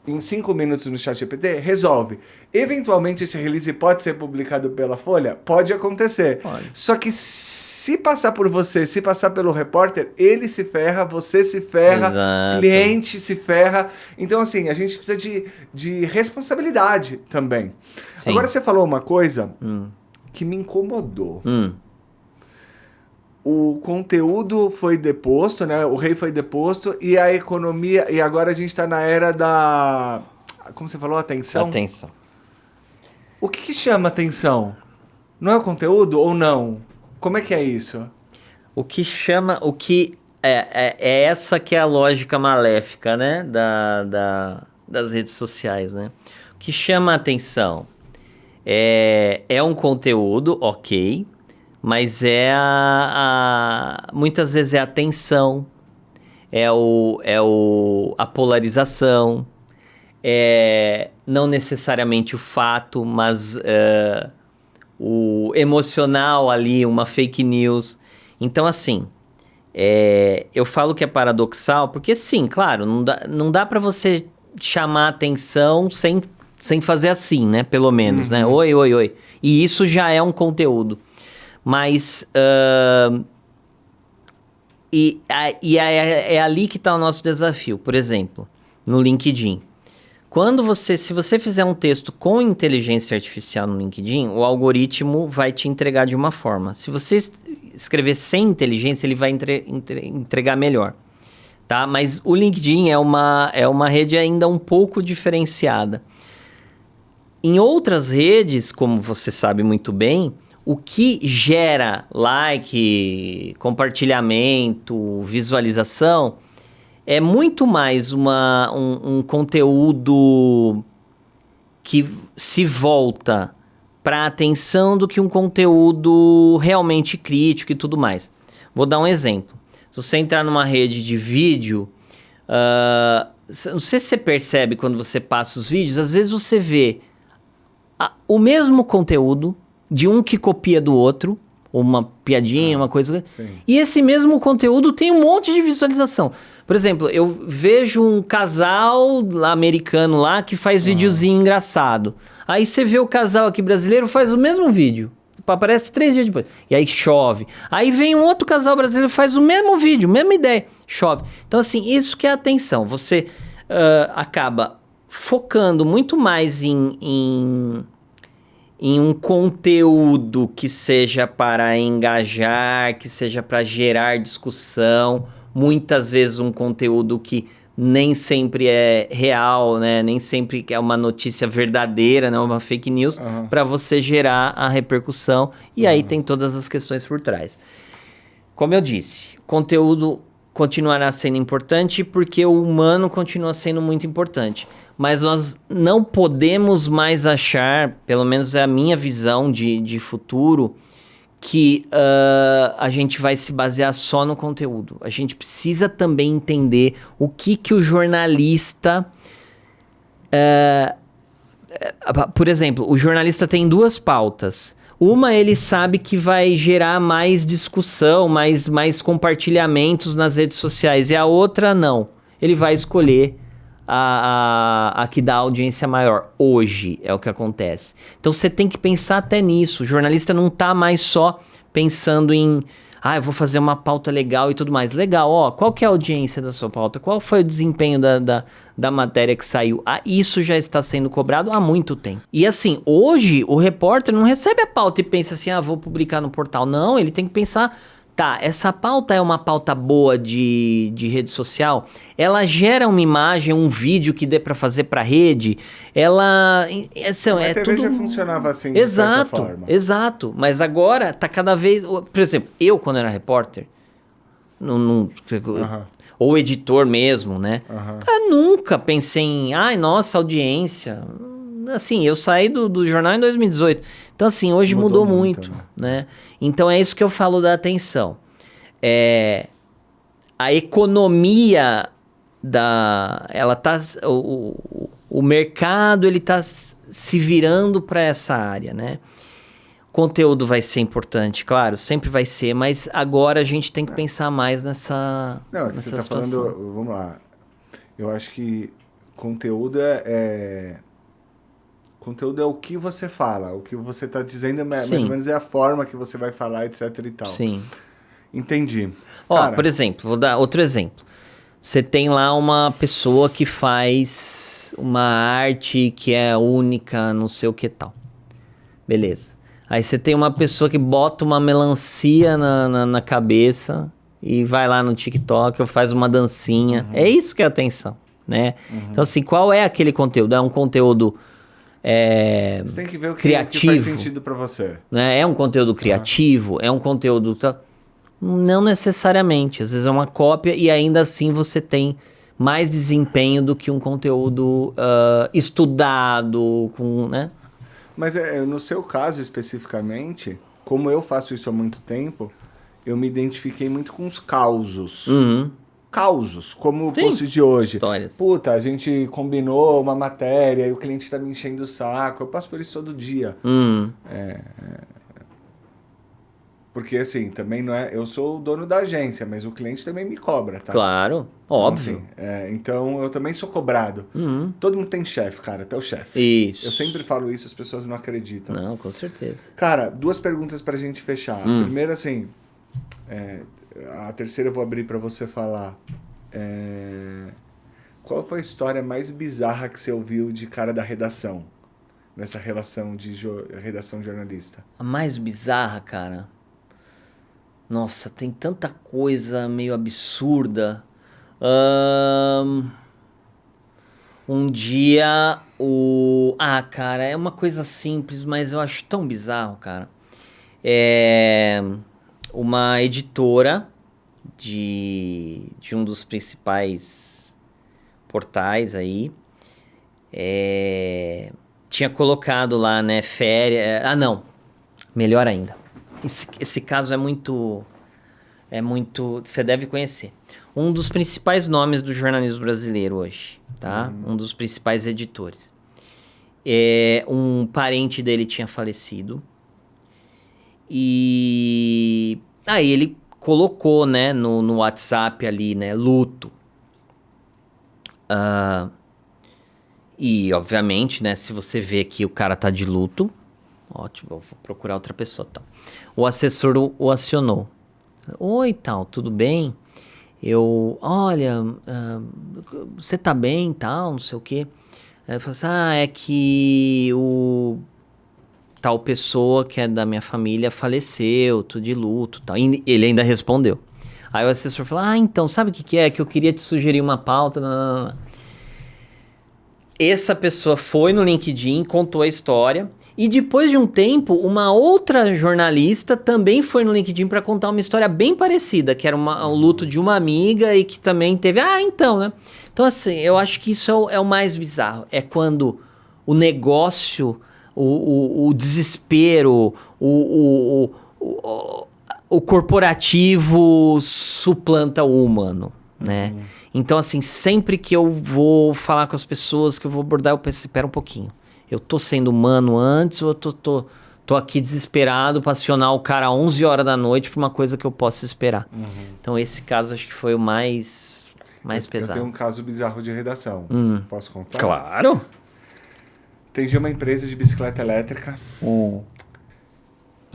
em 5 minutos no ChatGPT, resolve. Eventualmente esse release pode ser publicado pela Folha? Pode acontecer. Pode. Só que se passar por você, se passar pelo repórter, ele se ferra, você se ferra, exato. Cliente se ferra. Então, assim, a gente precisa de responsabilidade também. Sim. Agora, você falou uma coisa que me incomodou. O conteúdo foi deposto, né? O rei foi deposto e a economia... E agora a gente está na era da... Como você falou? Atenção? Atenção. O que chama atenção? Não é o conteúdo ou não? Como é que é isso? O que chama... O que... É essa que é a lógica maléfica, né? Das redes sociais, né? O que chama atenção é um conteúdo, ok... Mas muitas vezes é a tensão, a polarização, não necessariamente o fato, mas o emocional ali, uma fake news. Então, assim, eu falo que é paradoxal, porque sim, claro, não dá para você chamar atenção sem fazer assim, né? Pelo menos, né? Oi, oi, oi. E isso já é um conteúdo. Mas é ali que está o nosso desafio. Por exemplo, no LinkedIn. Se você fizer um texto com inteligência artificial no LinkedIn, o algoritmo vai te entregar de uma forma. Se você escrever sem inteligência, ele vai entregar melhor. Tá? Mas o LinkedIn é uma rede ainda um pouco diferenciada. Em outras redes, como você sabe muito bem... O que gera like, compartilhamento, visualização é muito mais um conteúdo que se volta para a atenção do que um conteúdo realmente crítico e tudo mais. Vou dar um exemplo. Se você entrar numa rede de vídeo, não sei se você percebe quando você passa os vídeos, às vezes você vê o mesmo conteúdo de um que copia do outro, uma piadinha, uma coisa... Sim. E esse mesmo conteúdo tem um monte de visualização. Por exemplo, eu vejo um casal americano lá que faz videozinho engraçado. Aí você vê o casal aqui brasileiro, faz o mesmo vídeo. Aparece 3 dias depois. E aí chove. Aí vem um outro casal brasileiro, faz o mesmo vídeo, mesma ideia. Chove. Então, assim, isso que é a atenção. Você acaba focando muito mais em um conteúdo que seja para engajar, que seja para gerar discussão, muitas vezes um conteúdo que nem sempre é real, né? Nem sempre é uma notícia verdadeira, né? Uma fake news, para você gerar a repercussão, e aí tem todas as questões por trás. Como eu disse, conteúdo continuará sendo importante porque o humano continua sendo muito importante. Mas nós não podemos mais achar, pelo menos é a minha visão de futuro, que a gente vai se basear só no conteúdo. A gente precisa também entender o que o jornalista... por exemplo, o jornalista tem 2 pautas. Uma, ele sabe que vai gerar mais discussão, mais compartilhamentos nas redes sociais. E a outra, não. Ele vai escolher a que dá audiência maior. Hoje é o que acontece. Então você tem que pensar até nisso. O jornalista não tá mais só pensando em... eu vou fazer uma pauta legal e tudo mais. Legal, qual que é a audiência da sua pauta? Qual foi o desempenho da matéria que saiu? Isso já está sendo cobrado há muito tempo. E assim, hoje o repórter não recebe a pauta e pensa assim, vou publicar no portal. Não, ele tem que pensar, essa pauta é uma pauta boa de rede social? Ela gera uma imagem, um vídeo que dê para fazer para rede? Ela... a TV já funcionava assim, de certa forma. Exato. Mas agora tá cada vez... Por exemplo, eu quando era repórter, ou editor mesmo, né? Eu nunca pensei em, nossa, audiência. Assim, eu saí do jornal em 2018. Então, assim, hoje mudou muito, né? Então, é isso que eu falo da atenção. A economia ela tá... O mercado, ele tá se virando para essa área, né? Conteúdo vai ser importante, claro, sempre vai ser, mas agora a gente tem que pensar mais nessa você tá situação. falando, vamos lá, eu acho que conteúdo conteúdo é o que você fala, o que você tá dizendo mais ou menos é a forma que você vai falar, etc e tal. Sim. Entendi. Por exemplo, vou dar outro exemplo. Você tem lá uma pessoa que faz uma arte que é única, não sei o que tal. Beleza. Aí você tem uma pessoa que bota uma melancia na cabeça e vai lá no TikTok ou faz uma dancinha. É isso que é atenção, né? Então, assim, qual é aquele conteúdo? É um conteúdo você tem que ver o que criativo, faz sentido pra você. Né? É um conteúdo criativo? É um conteúdo... Não necessariamente. Às vezes é uma cópia e ainda assim você tem mais desempenho do que um conteúdo estudado, né? Mas no seu caso especificamente, como eu faço isso há muito tempo, eu me identifiquei muito com os causos. Causos, como o post de hoje. Histórias. Puta, a gente combinou uma matéria e o cliente tá me enchendo o saco. Eu passo por isso todo dia. Porque assim, também não é... Eu sou o dono da agência, mas o cliente também me cobra, tá? Claro, óbvio. Então, assim, então eu também sou cobrado. Todo mundo tem chefe, cara, até o chefe. Isso. Eu sempre falo isso, as pessoas não acreditam. Não, com certeza. Cara, 2 perguntas pra gente fechar. Primeiro, assim, a terceira eu vou abrir pra você falar. Qual foi a história mais bizarra que você ouviu de cara da redação? Nessa relação de redação jornalista? A mais bizarra, cara... Nossa, tem tanta coisa meio absurda. Um dia cara, é uma coisa simples, mas eu acho tão bizarro, cara. Uma editora de um dos principais portais aí tinha colocado lá, né, férias... não, melhor ainda. Esse caso é muito... Você deve conhecer. Um dos principais nomes do jornalismo brasileiro hoje, tá? Um dos principais editores. Um parente dele tinha falecido. E... aí ele colocou, né, no WhatsApp ali, né, luto. E, obviamente, né, se você vê que o cara tá de luto... Ótimo, vou procurar outra pessoa, tal. O assessor o acionou. Oi, tal, tudo bem? Olha, você tá bem, tal, não sei o quê. Ele falou assim, é que o tal pessoa que é da minha família faleceu, tô de luto, tal. E ele ainda respondeu. Aí o assessor falou, então, sabe o que é? Que eu queria te sugerir uma pauta, não. Essa pessoa foi no LinkedIn, contou a história... E depois de um tempo, uma outra jornalista também foi no LinkedIn para contar uma história bem parecida, que era um luto de uma amiga e que também teve... então, né? Então, assim, eu acho que isso é o mais bizarro. É quando o negócio, o desespero, o corporativo suplanta o humano, né? Então, assim, sempre que eu vou falar com as pessoas, que eu vou abordar, eu penso, espera um pouquinho. Eu tô sendo humano antes ou eu tô aqui desesperado pra acionar o cara às 11 horas da noite pra uma coisa que eu posso esperar? Então esse caso acho que foi o mais mais Eu pesado. tenho um caso bizarro de redação. Posso contar? Claro. Atendi uma empresa de bicicleta elétrica.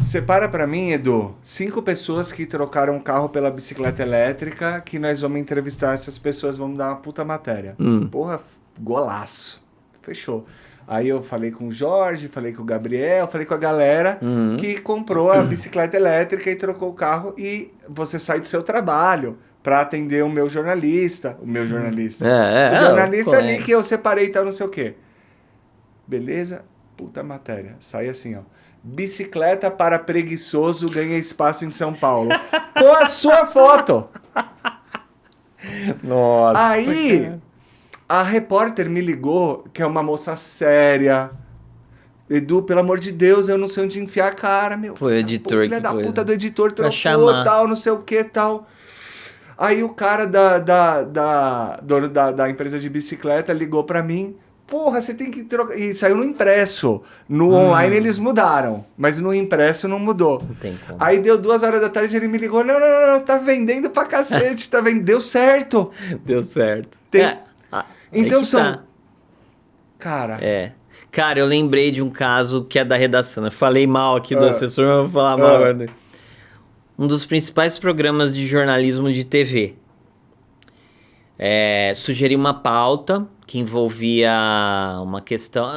Separa pra mim, Edu, 5 pessoas que trocaram o carro pela bicicleta elétrica, que nós vamos entrevistar essas pessoas, vamos dar uma puta matéria. Porra, golaço. Fechou. Aí eu falei com o Jorge, falei com o Gabriel, falei com a galera que comprou a bicicleta elétrica e trocou o carro, e você sai do seu trabalho pra atender o meu jornalista. O jornalista ali que eu separei e tal, não sei o quê. Beleza? Puta matéria. Sai assim, ó. Bicicleta para preguiçoso ganha espaço em São Paulo. Com a sua foto. Nossa. Aí, cara. a repórter me ligou, que é uma moça séria. Edu, pelo amor de Deus, eu não sei onde enfiar a cara, meu. Foi o editor filha que da coisa. puta do editor Pra trocou, chamar. tal, não sei o que, tal. Aí o cara dono da empresa de bicicleta ligou pra mim. Porra, você tem que trocar. E saiu no impresso. No online eles mudaram, mas no impresso não mudou. Não tem como. Aí deu 2 horas da tarde, ele me ligou. Não, tá vendendo pra cacete, tá vendendo. Deu certo. Deu certo. Tem- Então aí que são. tá. Cara. Cara, eu lembrei de um caso que é da redação. Eu falei mal aqui do assessor, mas eu vou falar mal agora. Um dos principais programas de jornalismo de TV. Sugeri uma pauta que envolvia uma questão...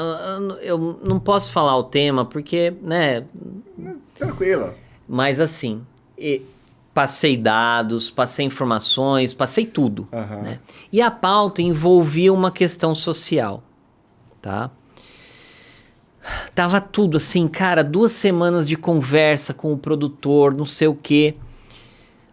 Eu não posso falar o tema porque, né... Tranquilo. Mas assim, passei dados, passei informações, passei tudo. Né? E a pauta envolvia uma questão social, tá? Tava tudo assim, cara, 2 semanas de conversa com o produtor, não sei o quê.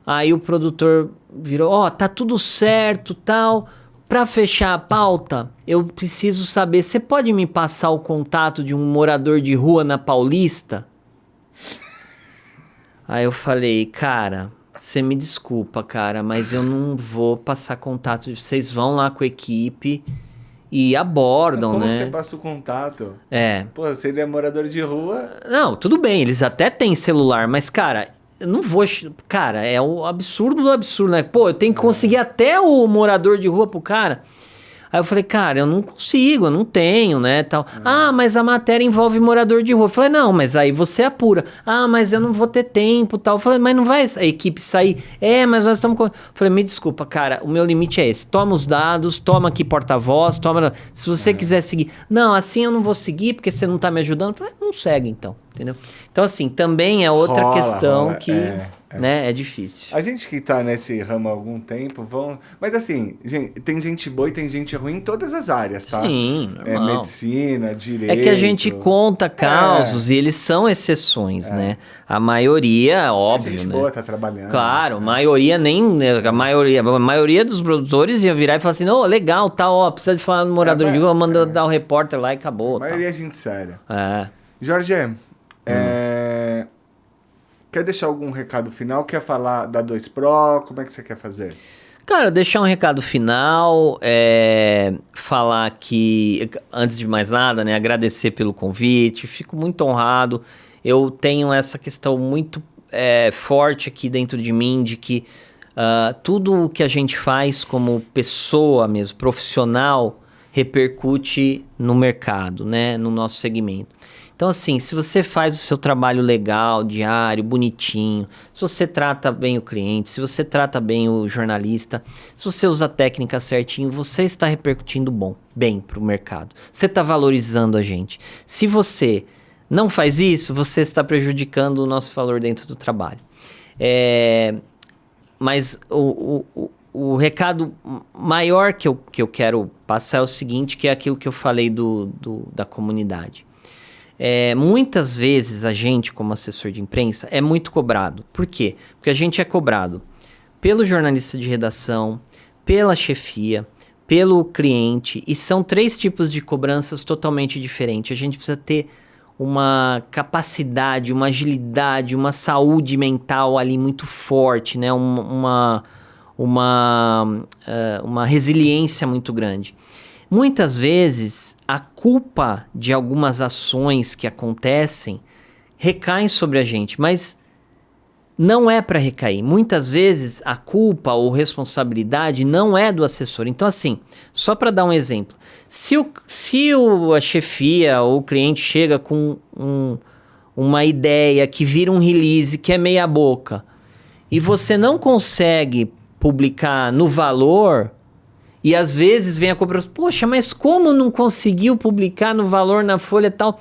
Aí o produtor virou, tá tudo certo, tal. Pra fechar a pauta, eu preciso saber, você pode me passar o contato de um morador de rua na Paulista? Aí eu falei, cara, você me desculpa, cara, mas eu não vou passar contato. Vocês vão lá com a equipe e abordam, Como né? você passa o contato? É. Pô, se ele é morador de rua... Não, tudo bem, eles até têm celular, mas, cara, eu não vou... Cara, é o absurdo do absurdo, né? Pô, eu tenho que conseguir até o morador de rua pro cara. Aí eu falei, cara, eu não consigo, eu não tenho, né, tal. Mas a matéria envolve morador de rua. Eu falei, não, mas aí você apura. Mas eu não vou ter tempo, tal. Eu falei, mas não vai a equipe sair? Mas nós estamos... Eu falei, me desculpa, cara, o meu limite é esse. Toma os dados, toma aqui porta-voz, toma... Se você quiser seguir... Não, assim eu não vou seguir porque você não tá me ajudando. Eu falei, não segue então, entendeu? Então, assim, também é outra questão que... Né, é difícil. A gente que tá nesse ramo há algum tempo, mas assim, gente, tem gente boa e tem gente ruim em todas as áreas, tá? Sim, normal. Medicina, direito... É que a gente conta casos e eles são exceções, né? A maioria, óbvio, gente né? boa tá trabalhando. Claro, a maioria a maioria dos produtores ia virar e falar assim, legal, tá, precisa de falar no morador de rua, manda dar o repórter lá e acabou. A maioria é gente séria. É. Jorge, quer deixar algum recado final? Quer falar da 2 Pro? Como é que você quer fazer? Cara, deixar um recado final, falar que, antes de mais nada, né, agradecer pelo convite, fico muito honrado. Eu tenho essa questão muito forte aqui dentro de mim, de que tudo o que a gente faz como pessoa mesmo, profissional, repercute no mercado, né, no nosso segmento. Então, assim, se você faz o seu trabalho legal, diário, bonitinho, se você trata bem o cliente, se você trata bem o jornalista, se você usa a técnica certinho, você está repercutindo bem para o mercado. Você está valorizando a gente. Se você não faz isso, você está prejudicando o nosso valor dentro do trabalho. Mas o recado maior que eu quero passar é o seguinte, que é aquilo que eu falei da comunidade. Muitas vezes a gente, como assessor de imprensa, é muito cobrado. Por quê? Porque a gente é cobrado pelo jornalista de redação, pela chefia, pelo cliente, e são 3 tipos de cobranças totalmente diferentes. A gente precisa ter uma capacidade, uma agilidade, uma saúde mental ali muito forte, né? Uma resiliência muito grande. Muitas vezes, a culpa de algumas ações que acontecem recaem sobre a gente, mas não é para recair. Muitas vezes a culpa ou responsabilidade não é do assessor. Então, assim, só para dar um exemplo, se a chefia ou o cliente chega com uma ideia que vira um release que é meia boca e você não consegue publicar no valor, e às vezes vem a cobrança, poxa, mas como não conseguiu publicar no valor na folha e tal?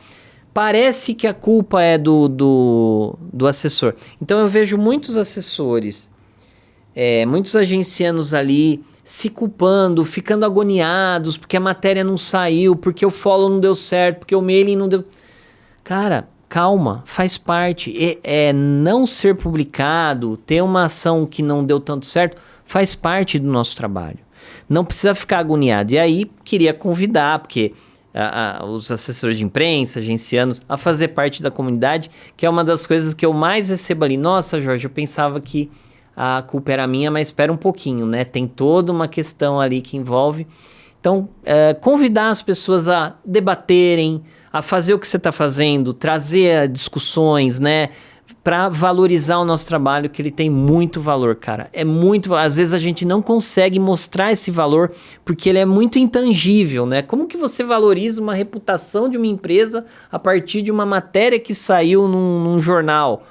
Parece que a culpa é do assessor. Então eu vejo muitos assessores, muitos agencianos ali se culpando, ficando agoniados porque a matéria não saiu, porque o follow não deu certo, porque o mailing não deu... Cara, calma, faz parte. Não ser publicado, ter uma ação que não deu tanto certo, faz parte do nosso trabalho. Não precisa ficar agoniado. E aí, queria convidar, porque... os assessores de imprensa, agencianos, a fazer parte da comunidade, que é uma das coisas que eu mais recebo ali. Nossa, Jorge, eu pensava que a culpa era minha, mas espera um pouquinho, né? Tem toda uma questão ali que envolve. Então, convidar as pessoas a debaterem, a fazer o que você está fazendo, trazer discussões, né? Para valorizar o nosso trabalho, que ele tem muito valor, cara. Às vezes a gente não consegue mostrar esse valor porque ele é muito intangível, né? Como que você valoriza uma reputação de uma empresa a partir de uma matéria que saiu num jornal?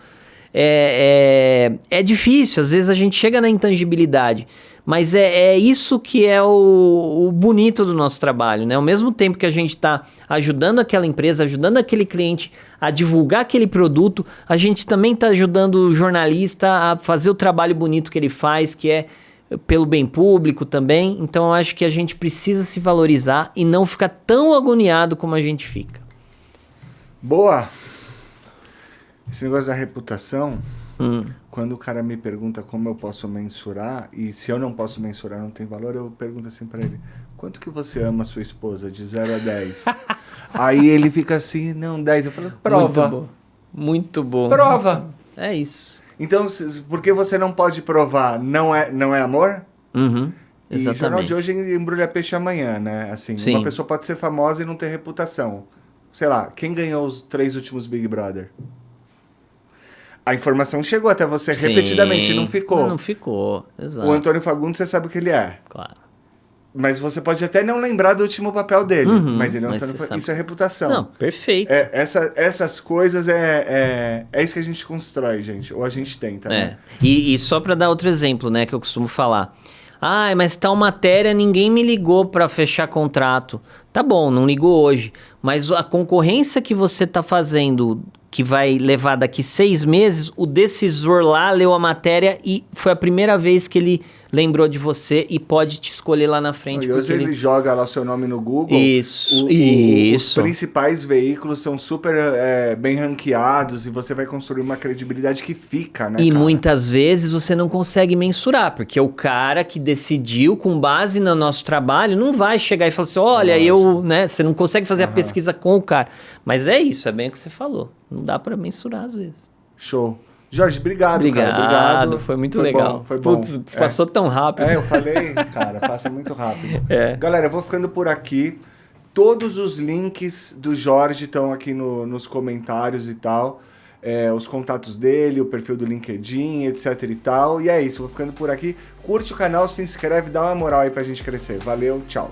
É difícil, às vezes a gente chega na intangibilidade, mas é isso que é o bonito do nosso trabalho, né? Ao mesmo tempo que a gente está ajudando aquela empresa, ajudando aquele cliente a divulgar aquele produto, a gente também está ajudando o jornalista a fazer o trabalho bonito que ele faz, que é pelo bem público também. Então eu acho que a gente precisa se valorizar e não ficar tão agoniado como a gente fica. Boa! Esse negócio da reputação, quando o cara me pergunta como eu posso mensurar, e se eu não posso mensurar não tem valor, eu pergunto assim pra ele, quanto que você ama a sua esposa, de 0 a 10? Aí ele fica assim, não, 10. Eu falo, prova. Muito bom. Muito bom. Prova. É isso. Então, por que você não pode provar? Não é amor? E Exatamente. jornal de hoje embrulha peixe amanhã, né? Assim, Sim. uma pessoa pode ser famosa e não ter reputação. Sei lá, quem ganhou os 3 últimos Big Brother? A informação chegou até você repetidamente, não ficou. Não ficou, exato. O Antônio Fagundes, você sabe o que ele é. Claro. Mas você pode até não lembrar do último papel dele. Mas ele é mas Antônio você sabe. Isso é reputação. Não, perfeito. Essas coisas é isso que a gente constrói, gente. Ou a gente tenta, né? E só para dar outro exemplo, né, que eu costumo falar. Mas tal matéria ninguém me ligou para fechar contrato. Tá bom, não ligou hoje. Mas a concorrência que você tá fazendo, que vai levar daqui 6 meses, o decisor lá leu a matéria e foi a primeira vez que ele lembrou de você e pode te escolher lá na frente. E hoje ele joga lá o seu nome no Google. Isso. Os principais veículos são super bem ranqueados e você vai construir uma credibilidade que fica, né, E cara? muitas vezes você não consegue mensurar, porque o cara que decidiu com base no nosso trabalho não vai chegar e falar assim, olha, você não consegue fazer a pesquisa com o cara. Mas é isso, é bem o que você falou. Não dá pra mensurar às vezes. Show. Jorge, obrigado, cara. Obrigado. Foi muito legal. Foi bom. Putz, passou tão rápido. Eu falei, cara, passa muito rápido. Galera, eu vou ficando por aqui. Todos os links do Jorge estão aqui nos comentários e tal. Os contatos dele, o perfil do LinkedIn, etc e tal. E é isso, vou ficando por aqui. Curte o canal, se inscreve, dá uma moral aí pra gente crescer. Valeu, tchau.